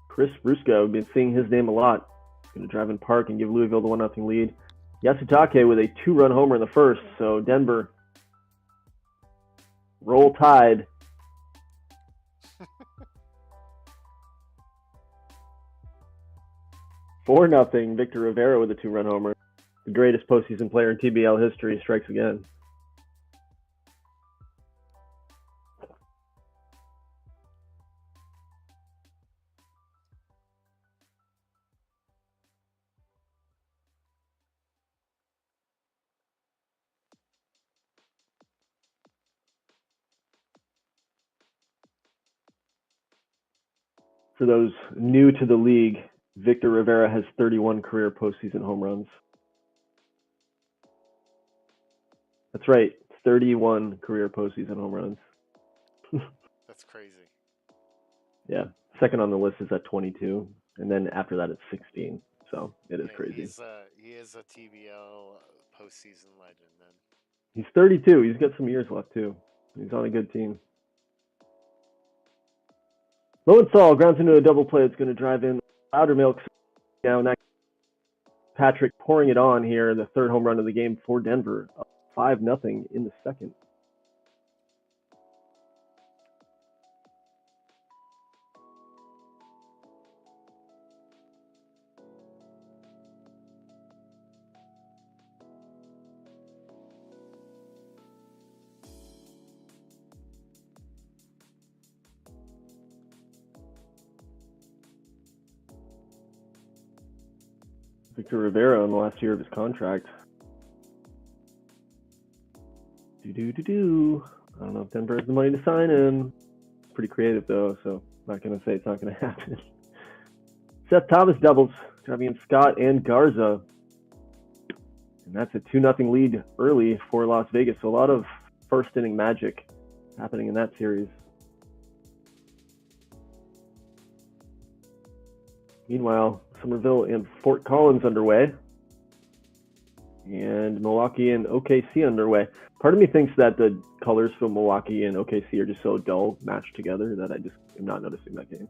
Chris Brusco, we've been seeing his name a lot. Going to drive in park and give Louisville the 1-0 lead. Yasutake with a 2-run homer in the first, so Denver roll tide. $4-0, Victor Rivera with a 2-run homer. The greatest postseason player in TBL history strikes again. For those new to the league, Victor Rivera has 31 career postseason home runs. That's right, 31 career postseason home runs. That's crazy. Yeah, second on the list is at 22, and then after that it's 16. So it is crazy. He is a TBL postseason legend. Then he's 32. He's got some years left too. He's on a good team. Lowenthal grounds into a double play. It's going to drive in Loudermilk down. Patrick pouring it on here, the third home run of the game for Denver, 5-0 in the second. Victor Rivera on the last year of his contract. I don't know if Denver has the money to sign him. Pretty creative though, so I'm not going to say it's not going to happen. Seth Thomas doubles, driving Scott and Garza. And that's a 2-0 lead early for Las Vegas. So a lot of first inning magic happening in that series. Meanwhile, Somerville and Fort Collins underway. And Milwaukee and OKC underway. Part of me thinks that the colors for Milwaukee and OKC are just so dull matched together that I just am not noticing that game.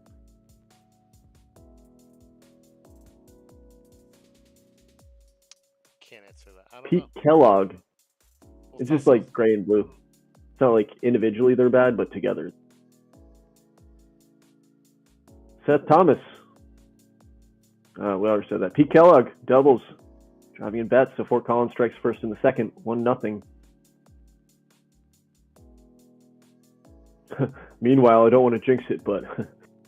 can't answer that. I don't Pete know. Kellogg. Well, It's just like gray and blue. It's not like individually they're bad, but together. Seth Thomas. We already said that. Pete Kellogg doubles. Driving in bets. So Fort Collins strikes first in the second. 1-0. Meanwhile, I don't want to jinx it, but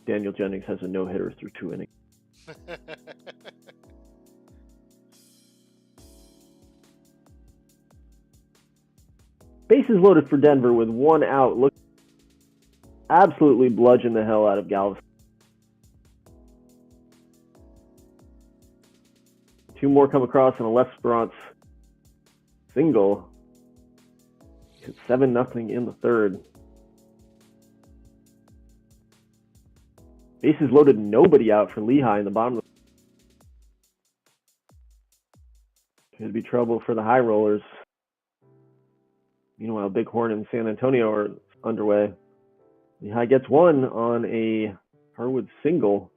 Daniel Jennings has a no-hitter through 2 innings. Bases loaded for Denver with 1 out. Look, absolutely bludgeon the hell out of Galveston. 2 more come across and a left Sperance single. It's 7-0 in the third. Bases loaded, nobody out for Lehigh in the bottom. Could be trouble for the high rollers. Meanwhile, Bighorn and San Antonio are underway. Lehigh gets 1 on a Harwood single.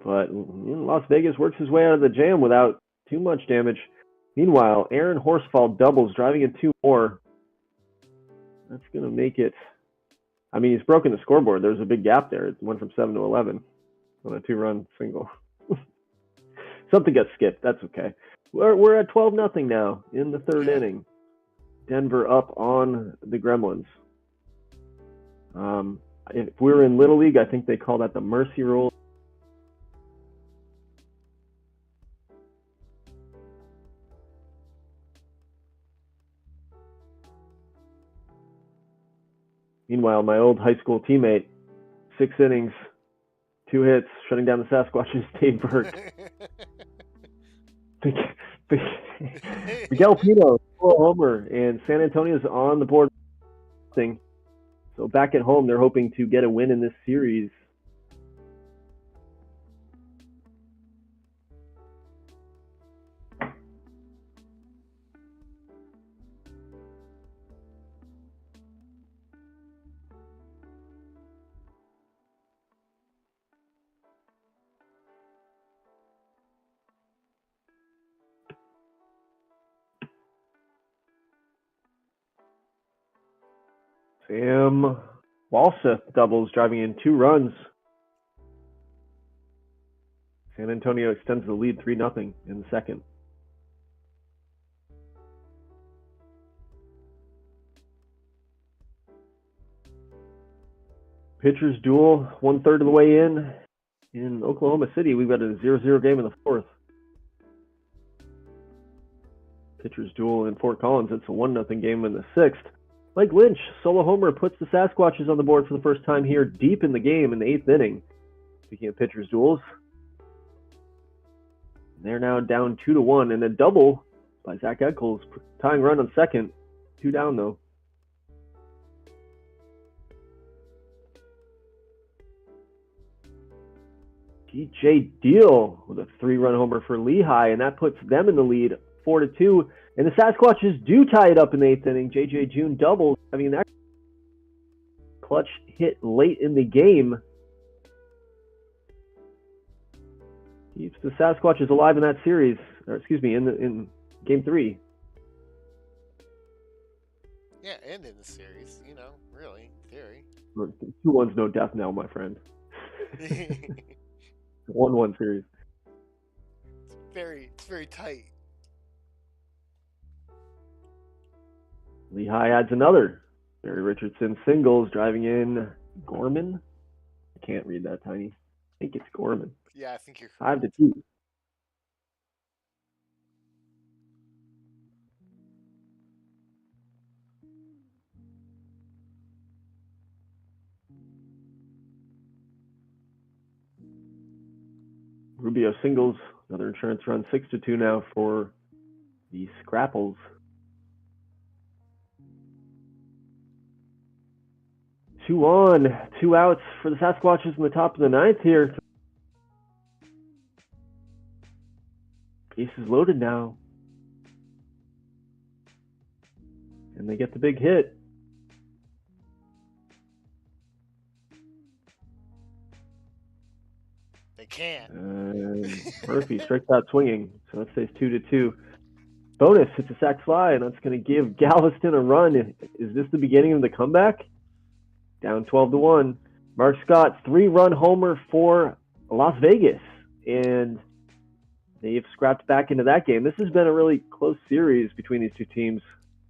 But Las Vegas works his way out of the jam without too much damage. Meanwhile, Aaron Horsfall doubles, driving in 2 more. That's going to make it. I mean, he's broken the scoreboard. There's a big gap there. It went from 7 to 11 on a 2-run single. Something got skipped. That's okay. We're at 12-0 now in the third inning. Denver up on the Gremlins. If we were in Little League, I think they call that the mercy rule. Meanwhile, my old high school teammate, 6 innings, 2 hits, shutting down the Sasquatches, Dave Burke. Miguel Pino, homer, and San Antonio's on the board. So back at home, they're hoping to get a win in this series. Sam Walseth doubles, driving in 2 runs. San Antonio extends the lead 3-0 in the second. Pitchers duel 1/3 of the way in Oklahoma City. We've got a 0-0 game in the fourth. Pitchers duel in Fort Collins. It's a 1-0 game in the sixth. Mike Lynch, solo homer, puts the Sasquatches on the board for the first time here deep in the game in the 8th inning. Speaking of pitchers duels, they're now down 2-1, and a double by Zach Eccles, tying run on second. 2 down though. DJ Deal with a 3-run homer for Lehigh, and that puts them in the lead 4-2. And the Sasquatches do tie it up in the 8th inning. JJ June doubles. I mean, that clutch hit late in the game keeps the Sasquatches alive in that series, or excuse me, in game 3. Yeah, and in the series, really, in theory. 2-1's no death now, my friend. 1-1 series. It's very tight. Lehigh adds another. Barry Richardson singles, driving in Gorman. I can't read that, Tiny. I think it's Gorman. Yeah, I think you're correct. 5-2. Rubio singles, another insurance run, 6-2 now for the Scrapples. 2 on, 2 outs for the Sasquatches in the top of the 9th here. Bases loaded now. And they get the big hit. They can't. Murphy strikes out swinging, so that stays 2-2. Bonus, it's a sac fly, and that's going to give Galveston a run. Is this the beginning of the comeback? Down 12-1. Mark Scott, 3-run homer for Las Vegas, and they've scrapped back into that game. This has been a really close series between these two teams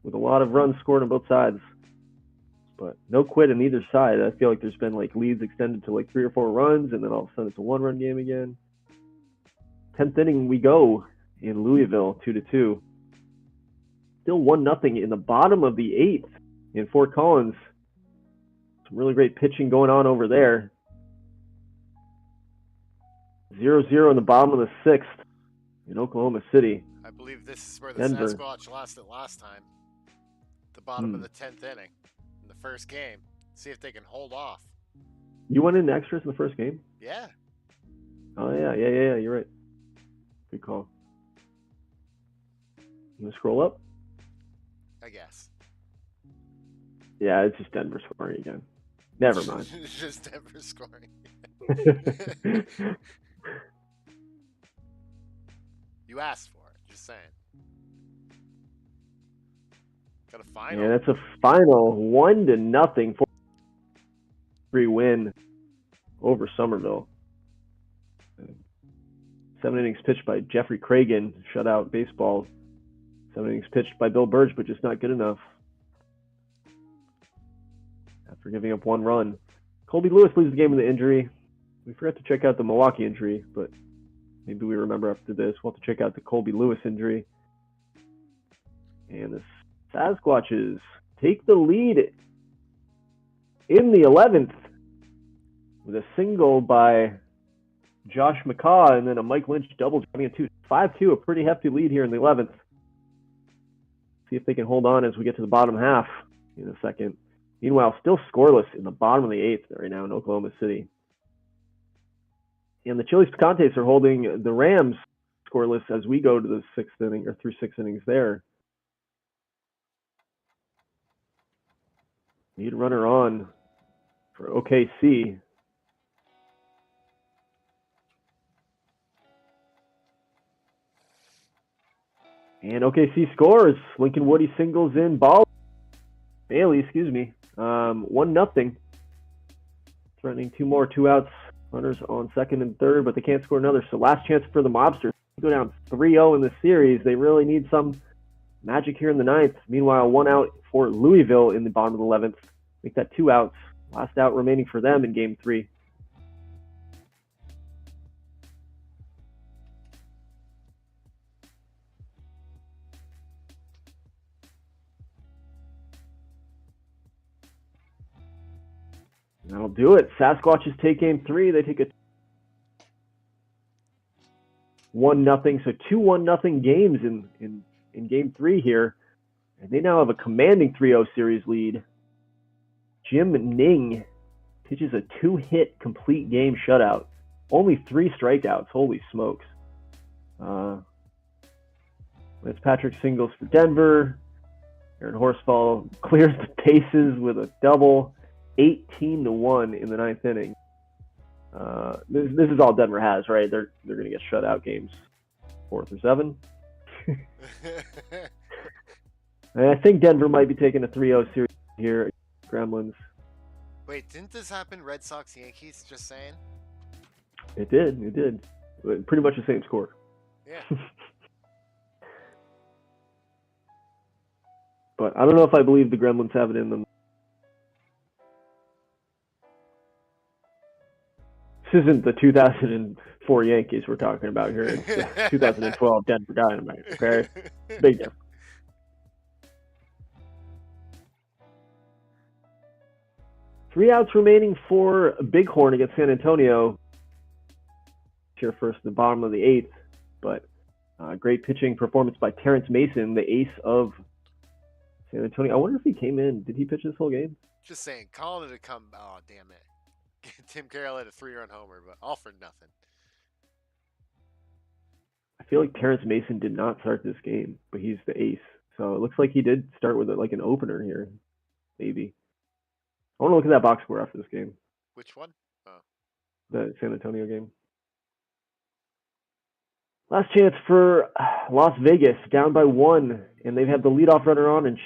with a lot of runs scored on both sides, but no quit on either side. I feel like there's been leads extended to 3 or 4 runs, and then all of a sudden it's a 1-run game again. 10th inning we go in Louisville, 2-2. Still 1-0 in the bottom of the 8th in Fort Collins. Some really great pitching going on over there. 0-0 in the bottom of the 6th in Oklahoma City. I believe this is where the Denver. Sasquatch lost it last time. The bottom of the 10th inning in the first game. See if they can hold off. You went in extras in the first game? Yeah. Oh, yeah, you're right. Good call. You want to scroll up? I guess. Yeah, it's just Denver scoring again. Never mind. It's just Denver scoring. You asked for it. Just saying. Got a final. Yeah, that's a final 1-0 4-3 win over Somerville. 7 innings pitched by Jeffrey Cragen, shutout baseball. 7 innings pitched by Bill Burge, but just not good enough. After giving up 1 run. Colby Lewis leaves the game with an injury. We forgot to check out the Milwaukee injury, but maybe we remember after this. We'll have to check out the Colby Lewis injury. And the Sasquatches take the lead in the 11th with a single by Josh McCaw and then a Mike Lynch double driving a 5-2, a pretty hefty lead here in the 11th. See if they can hold on as we get to the bottom half in a second. Meanwhile, still scoreless in the bottom of the 8th right now in Oklahoma City. And the Chili's Picantes are holding the Rams scoreless as we go to the 6th inning, or through 6 innings there. Need a runner on for OKC. And OKC scores. Lincoln Woody singles in. Bailey, 1-0. Threatening 2 more 2 outs Runners on second and third, but they can't score another. So last chance for the Mobsters. Go down 3-0 in the series. They really need some magic here in the ninth. Meanwhile, 1 out for Louisville in the bottom of the 11th. Make that 2 outs. Last out remaining for them in game 3. That'll do it. Sasquatches take game 3. They take a 1-0. So 2-1-0 games in game 3 here. And they now have a commanding 3-0 series lead. Jim Ning pitches a 2-hit complete game shutout. Only 3 strikeouts. Holy smokes. It's Patrick singles for Denver. Aaron Horsfall clears the bases with a double. 18-1 in the 9th inning. This is all Denver has, right? They're going to get shutout games 4 through 7. And I think Denver might be taking a 3-0 series here. Gremlins. Wait, didn't this happen Red Sox Yankees? Just saying. It did. Pretty much the same score. Yeah. But I don't know if I believe the Gremlins have it in them. This isn't the 2004 Yankees we're talking about here. It's the 2012 Denver Dynamite. Okay, big difference. Three outs remaining for Bighorn against San Antonio. Here first, the bottom of the 8th, but great pitching performance by Terrence Mason, the ace of San Antonio. I wonder if he came in. Did he pitch this whole game? Just saying, calling it a come. Oh, damn it. Tim Carroll had a 3-run homer, but all for nothing. I feel like Terrence Mason did not start this game, but he's the ace. So it looks like he did start with like an opener here, maybe. I want to look at that box score after this game. Which one? Oh. The San Antonio game. Last chance for Las Vegas, down by 1, and they've had the leadoff runner on and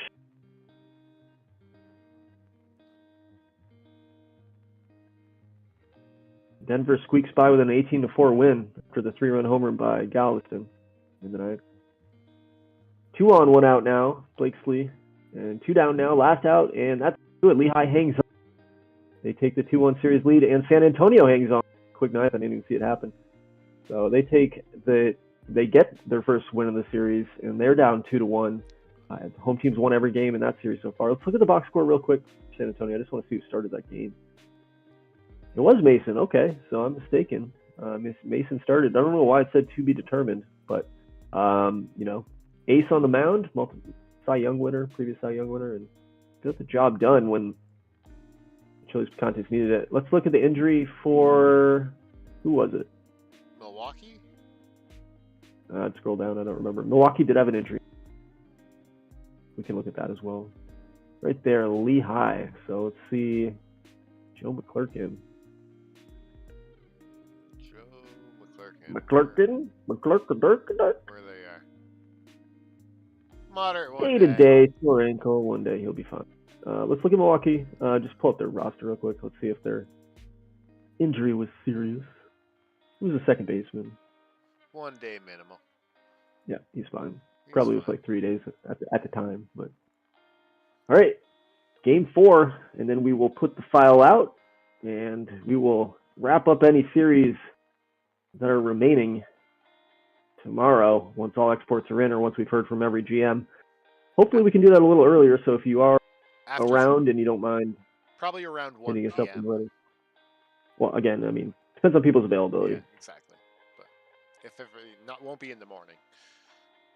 Denver squeaks by with an 18-4 win after the 3-run homer by Galveston in the 9th. 2 on, 1 out now, Blake Slee. And 2 down now, last out, and that's it. Lehigh hangs on. They take the 2-1 series lead, and San Antonio hangs on. Quick 9th, I didn't even see it happen. So they get their first win in the series, and they're down 2-1. The home team's won every game in that series so far. Let's look at the box score real quick, San Antonio. I just want to see who started that game. It was Mason. Okay, so I'm mistaken. Mason started. I don't know why it said to be determined, but ace on the mound, Cy Young winner, previous Cy Young winner, and got the job done when Chili's Picantes needed it. Let's look at the injury for who was it? Milwaukee? I'd scroll down. I don't remember. Milwaukee did have an injury. We can look at that as well. Right there, Lehigh. So let's see. Joe McClurkin. McClurkin? Where they are. Moderate one. Day-to-day, sore ankle. One day he'll be fine. Let's look at Milwaukee. Just pull up their roster real quick. Let's see if their injury was serious. Who's the second baseman? 1 day minimal. Yeah, he's fine. Probably was like 3 days at the time. But all right, game 4, and then we will put the file out, and we will wrap up any series that are remaining tomorrow once all exports are in, or once we've heard from every GM. Hopefully we can do that a little earlier, so if you are around and you don't mind probably around 1 getting us up and p.m. ready. Well, again, I mean, depends on people's availability. Yeah, exactly. But if it won't be in the morning.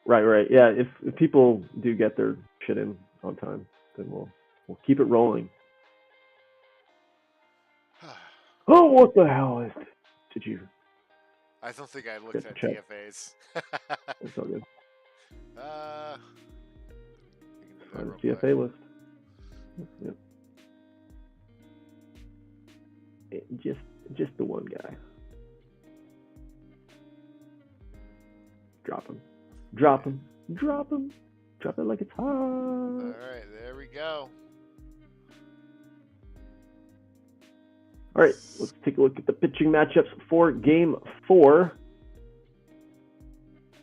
Right. Yeah, if people do get their shit in on time, then we'll keep it rolling. Oh, what the hell is it? Did you? I don't think I looked at check. DFAs. It's all good. On the DFA list. Yep. Just the one guy. Drop him. Drop it like it's hot. All right, there we go. All right, let's take a look at the pitching matchups for Game 4.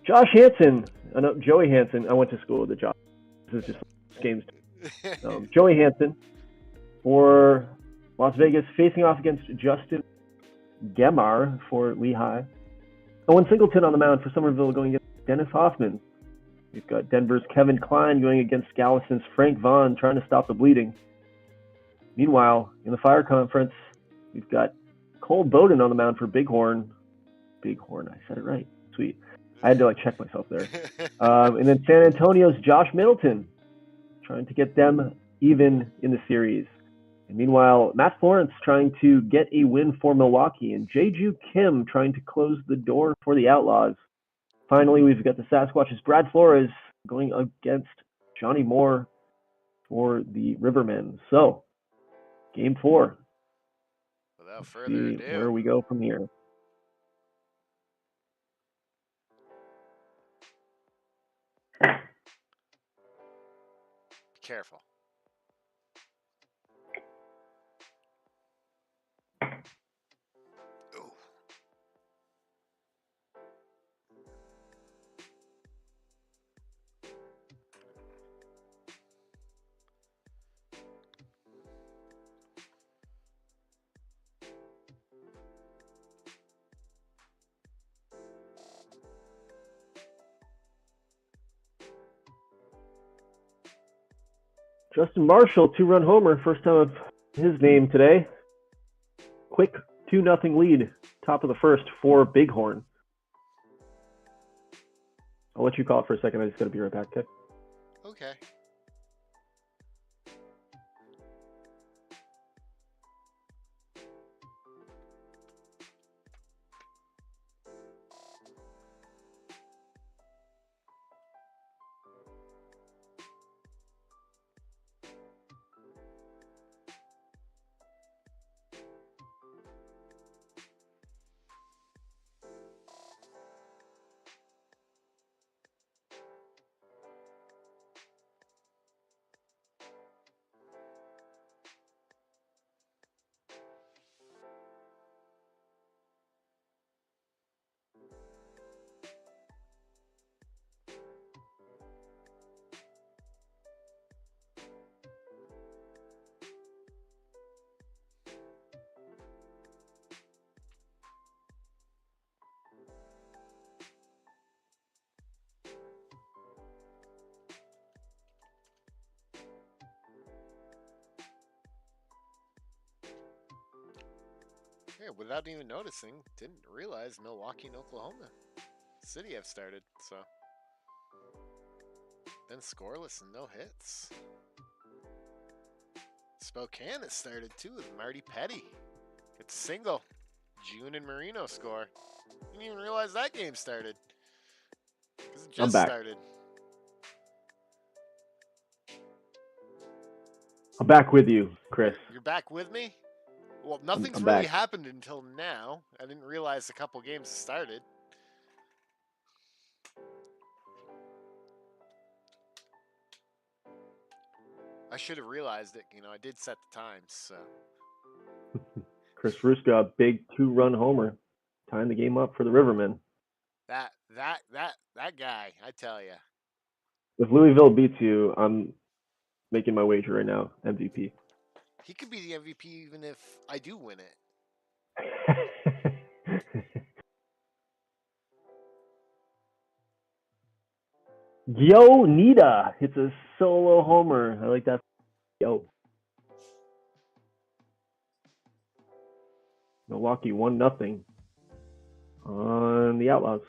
Josh Hansen, no, Joey Hansen. I went to school with the Josh. This is just games. Joey Hansen for Las Vegas, facing off against Justin Gemar for Lehigh. Owen Singleton on the mound for Somerville, going against Dennis Hoffman. We've got Denver's Kevin Klein going against Galveston's Frank Vaughn, trying to stop the bleeding. Meanwhile, in the Fire Conference, we've got Cole Bowden on the mound for Bighorn. Bighorn, I said it right. Sweet. I had to check myself there. And then San Antonio's Josh Middleton, trying to get them even in the series. And meanwhile, Matt Florence trying to get a win for Milwaukee, and Jeju Kim trying to close the door for the Outlaws. Finally, we've got the Sasquatch's Brad Flores going against Johnny Moore for the Rivermen. So, Game 4. Without further ado, where we go from here. Be careful. Ooh. Justin Marshall, 2-run homer, first time of his name today. Quick 2-0 lead, top of the first for Bighorn. I'll let you call it for a second. I just got to be right back, okay? Okay. Yeah, without even noticing, didn't realize Milwaukee and Oklahoma City have started, so. Been scoreless and no hits. Spokane has started too with Marty Petty. Gets a single. June and Marino score. Didn't even realize that game started. Because it just started. I'm back with you, Chris. You're back with me? Well, nothing's really happened until now. I didn't realize a couple games started. I should have realized it. You know, I did set the times, so. Chris Ruska, a big 2-run homer, tying the game up for the Rivermen. That guy, I tell you. If Louisville beats you, I'm making my wager right now, MVP. He could be the MVP even if I do win it. Yo Nita hits a solo homer. I like that. Yo. Milwaukee 1-0 on the Outlaws.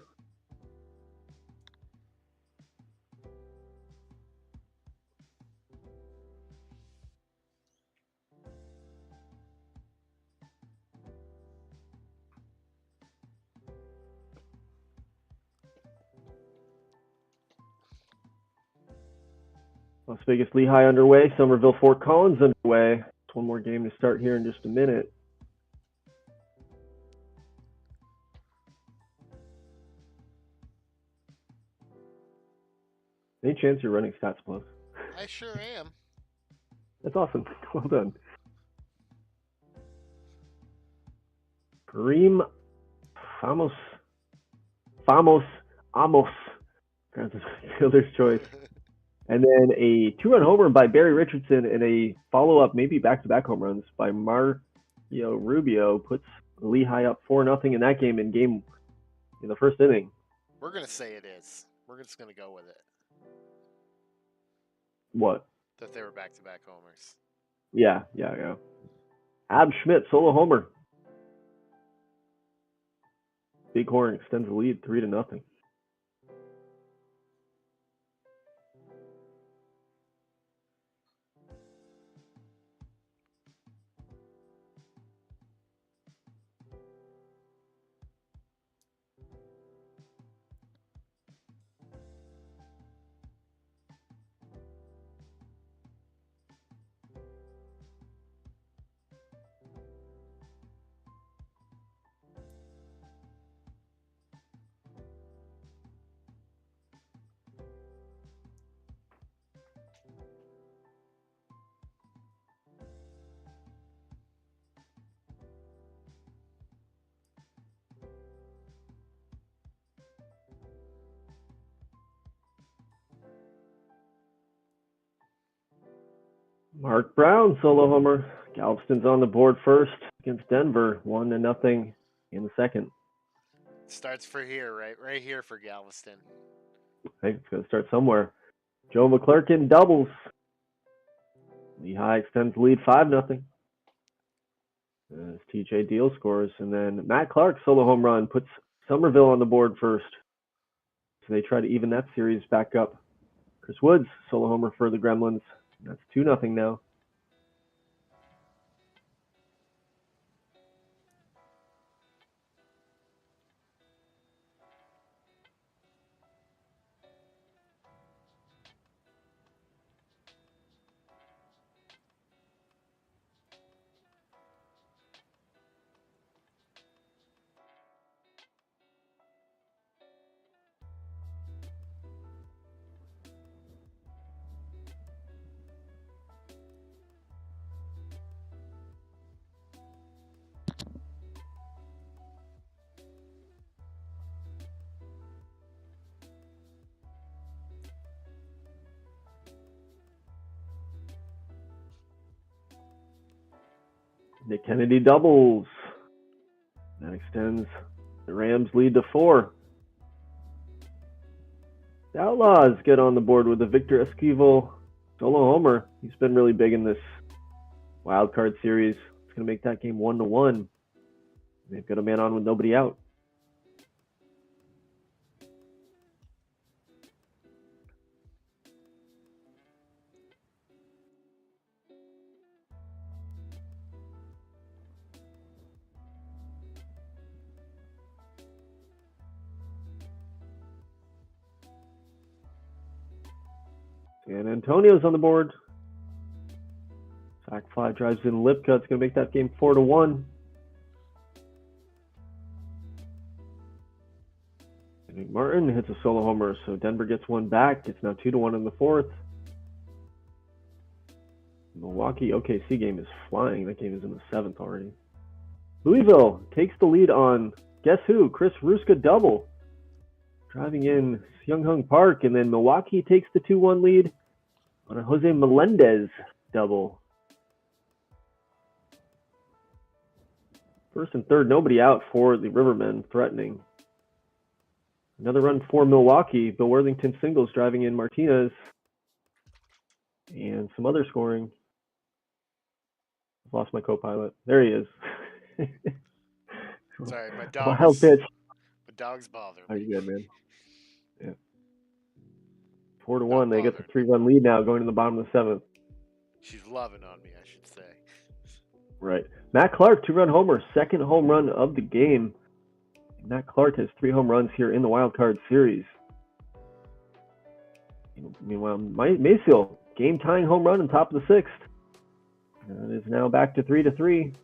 Las Vegas Lehigh underway. Somerville Fort Collins underway. One more game to start here in just a minute. Any chance you're running Stats Plus? I sure am. That's awesome. Well done. Kareem Famos. Amos. That's his fielder's choice. And then a 2-run homer by Barry Richardson and a follow-up, maybe back-to-back home runs by Mario Rubio puts Lehigh up 4-0 in that game in the first inning. We're going to say it is. We're just going to go with it. What? That they were back-to-back homers. Yeah. Ab Schmidt, solo homer. Bighorn extends the lead 3-0. Mark Brown, solo homer. Galveston's on the board first against Denver, 1-0 in the second. Starts for here, right? Right here for Galveston. Hey, it's going to start somewhere. Joe McClurkin doubles. Lehigh extends the lead 5-0. As TJ Deal scores. And then Matt Clark's solo home run puts Somerville on the board first. So they try to even that series back up. Chris Woods, solo homer for the Gremlins. That's 2-0 now. Nick Kennedy doubles. That extends the Rams' lead to 4. The Outlaws get on the board with a Victor Esquivel solo homer. He's been really big in this wild card series. It's going to make that game 1-1. They've got a man on with nobody out. San Antonio's on the board. Sack fly drives in Lipka. It's going to make that game 4-1. And Martin hits a solo homer, so Denver gets one back. It's now 2-1 in the fourth. Milwaukee OKC game is flying. That game is in the 7th already. Louisville takes the lead on, guess who? Chris Ruska double. Driving in Seung-Hung Park, and then Milwaukee takes the 2-1 lead on a Jose Melendez double. First and third, nobody out for the Rivermen, threatening. Another run for Milwaukee. Bill Worthington singles, driving in Martinez. And some other scoring. I've lost my co-pilot. There he is. Sorry, my dog's bothering me. Are you good, man? Yeah. 4-1. They get the 3-run lead now, going to the bottom of the 7th. She's loving on me, I should say. Right. Matt Clark, 2-run homer, second home run of the game. Matt Clark has 3 home runs here in the wild card series. Meanwhile, Mayfield, game-tying home run on top of the 6th. And it is now back to 3-3.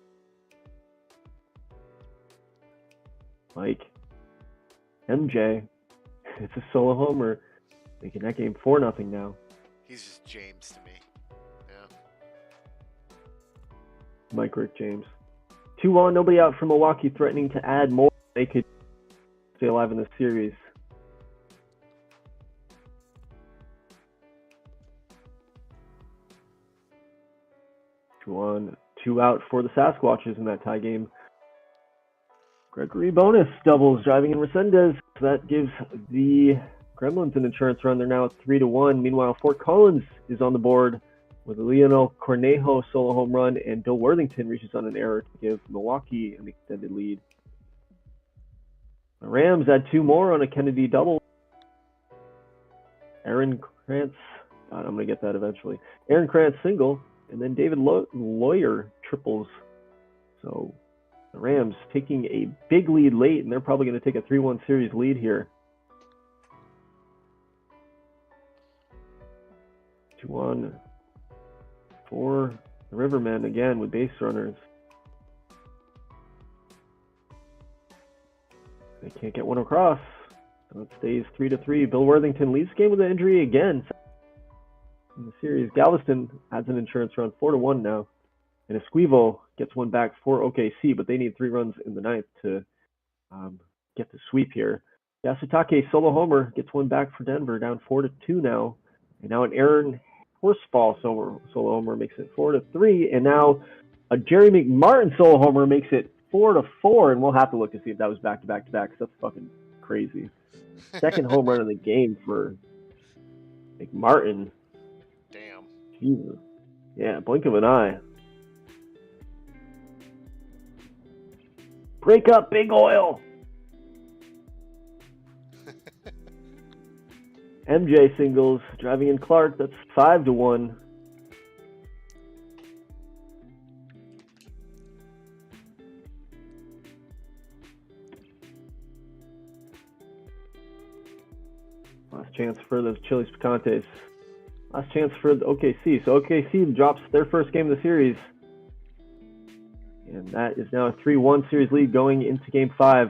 Mike, MJ, it's a solo homer, making that game 4-0 now. He's just James to me. Yeah. Mike Rick James. 2 on, nobody out for Milwaukee, threatening to add more. They could stay alive in this series. Two on, 2 out for the Sasquatches in that tie game. Gregory bonus doubles, driving in Resendez. That gives the Gremlins an insurance run. They're now at 3-1. Meanwhile, Fort Collins is on the board with a Lionel Cornejo solo home run, and Bill Worthington reaches on an error to give Milwaukee an extended lead. The Rams add 2 more on a Kennedy double. Aaron Krantz, God, I'm going to get that eventually. Aaron Krantz single, and then David Lawyer triples. So the Rams taking a big lead late, and they're probably going to take a 3-1 series lead here. 2 on for the Rivermen again with base runners. They can't get one across, so it stays 3-3. Bill Worthington leads the game with an injury again in the series. Galveston adds an insurance run, 4-1 now. And Esquivel gets one back for OKC, but they need 3 runs in the 9th to get the sweep here. Yasutake solo homer gets one back for Denver, down 4-2 now. And now an Aaron Horsfall solo homer makes it 4-3. And now a Jerry McMartin solo homer makes it 4-4. And we'll have to look to see if that was back-to-back, because that's fucking crazy. Second home run of the game for McMartin. Damn. Jesus. Yeah, blink of an eye. Break up, Big Oil. MJ singles, driving in Clark. That's 5-1. Last chance for those Chili's Picantes. Last chance for the OKC. So OKC drops their first game of the series. And that is now a 3-1 series lead going into Game 5.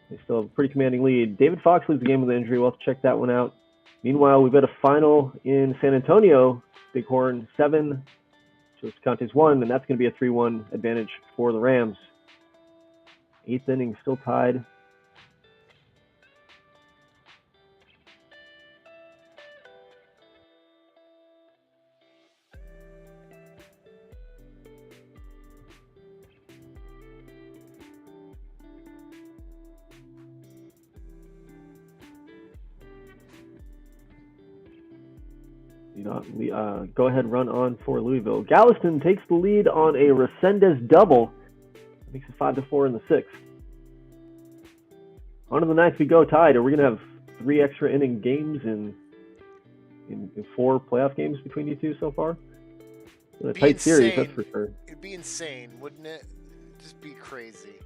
They still have a pretty commanding lead. David Fox leads the game with an injury. We'll have to check that one out. Meanwhile, we've got a final in San Antonio. Bighorn 7, Chili's Picantes 1, and that's going to be a 3-1 advantage for the Rams. 8th inning, still tied. Go ahead, run on for Louisville. Galveston takes the lead on a Resendez double. Makes it 5-4 in the 6th. On to the 9th we go, tied. Are we going to have 3 extra inning games in 4 playoff games between you two so far? In a tight series, that's for sure. It'd be insane, wouldn't it? Just be crazy.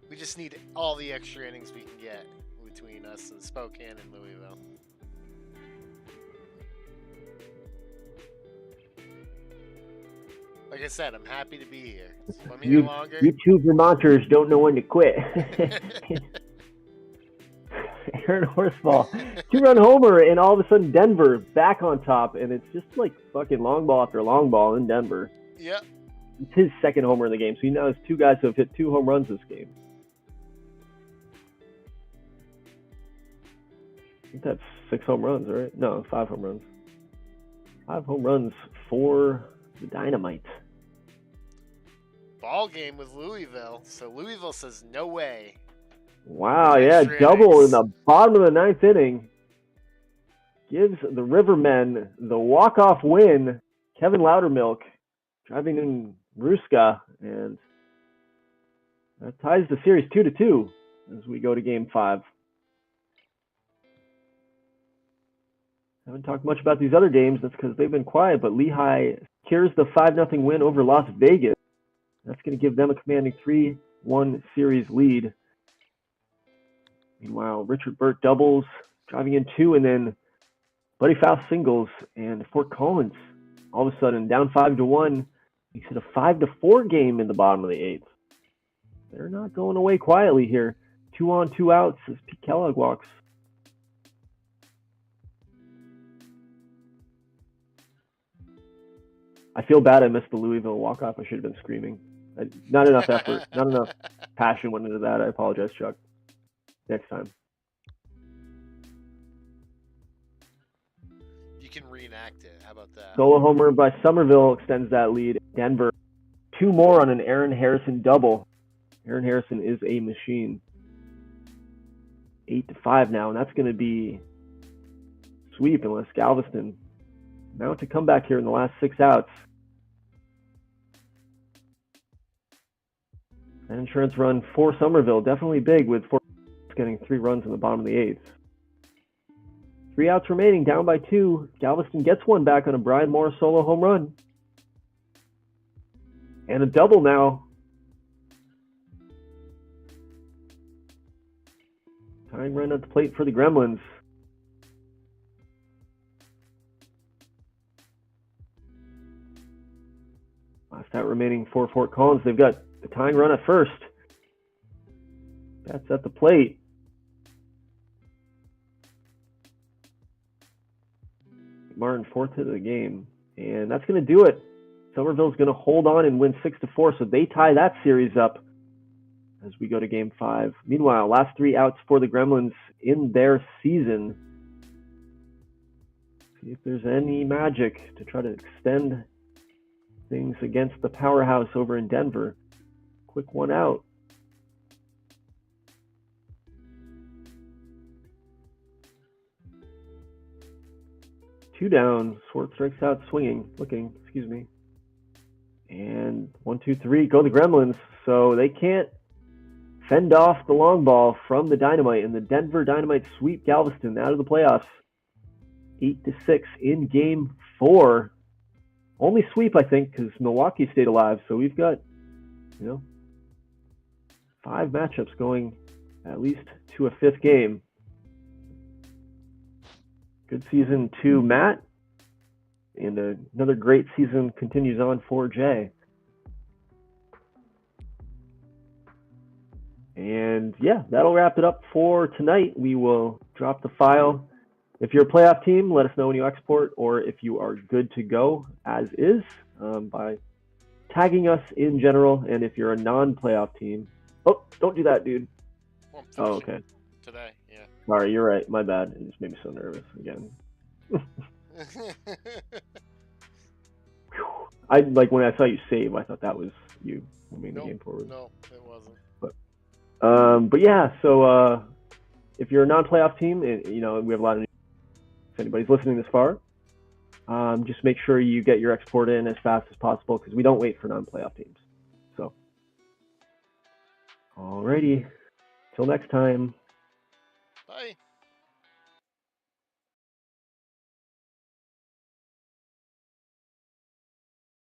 We just need all the extra innings we can get between us and Spokane and Louisville. Like I said, I'm happy to be here. Let me here longer. You two Vermonters don't know when to quit. Aaron Horsfall, 2-run homer, and all of a sudden Denver back on top, and it's just like fucking long ball after long ball in Denver. Yep. It's his second homer in the game, so he now has 2 guys who have hit 2 home runs this game. I think that's 6 home runs, right? No, 5 home runs. 5 home runs for the Dynamite. Ball game with Louisville, so Louisville says no way. Wow, yeah, double in the bottom of the 9th inning. Gives the Rivermen the walk-off win. Kevin Loudermilk driving in Ruska, and that ties the series 2-2 as we go to Game 5. Haven't talked much about these other games. That's because they've been quiet, but Lehigh secures the 5-0 win over Las Vegas. That's going to give them a commanding 3-1 series lead. Meanwhile, Richard Burt doubles, driving in 2, and then Buddy Faust singles, and Fort Collins all of a sudden down 5-1 makes it a 5-4 game in the bottom of the 8th. They're not going away quietly here. 2 on, 2 outs as Pete Kellogg walks. I feel bad I missed the Louisville walk-off. I should have been screaming. Not enough effort, not enough passion went into that. I apologize, Chuck. Next time. You can reenact it. How about that? Solo homer by Somerville extends that lead. Denver, 2 more on an Aaron Harrison double. Aaron Harrison is a machine. 8-5 now, and that's going to be sweep unless Galveston mount to come back here in the last 6 outs. An insurance run for Somerville, definitely big with 4 getting 3 runs in the bottom of the 8th. 3 outs remaining, down by 2. Galveston gets one back on a Brian Moore solo home run. And a double now. Tying run at the plate for the Gremlins. Last out remaining for Fort Collins. They've got the tying run at first. That's at the plate. Martin, 4th hit of the game. And that's going to do it. Somerville's going to hold on and win 6-4, so they tie that series up as we go to Game 5. Meanwhile, last 3 outs for the Gremlins in their season. See if there's any magic to try to extend things against the powerhouse over in Denver. Quick one out. Two down. Swart strikes out swinging. Excuse me. And 1, 2, 3. Go the Gremlins. So they can't fend off the long ball from the Dynamite, and the Denver Dynamite sweep Galveston out of the playoffs. 8-6 in Game 4. Only sweep, I think, because Milwaukee stayed alive. So we've got, 5 matchups going at least to a 5th game. Good season to Matt. And another great season continues on for Jay. And yeah, that'll wrap it up for tonight. We will drop the file. If you're a playoff team, let us know when you export, or if you are good to go as is by tagging us in general. And if you're a non-playoff team, don't do that, dude. Well, okay. Today, yeah. Sorry, you're right. My bad. It just made me so nervous again. When I saw you save, I thought that was you moving the game forward. No, it wasn't. But yeah, so if you're a non-playoff team, and we have a lot of. If anybody's listening this far, just make sure you get your export in as fast as possible because we don't wait for non-playoff teams. So, alrighty, till next time.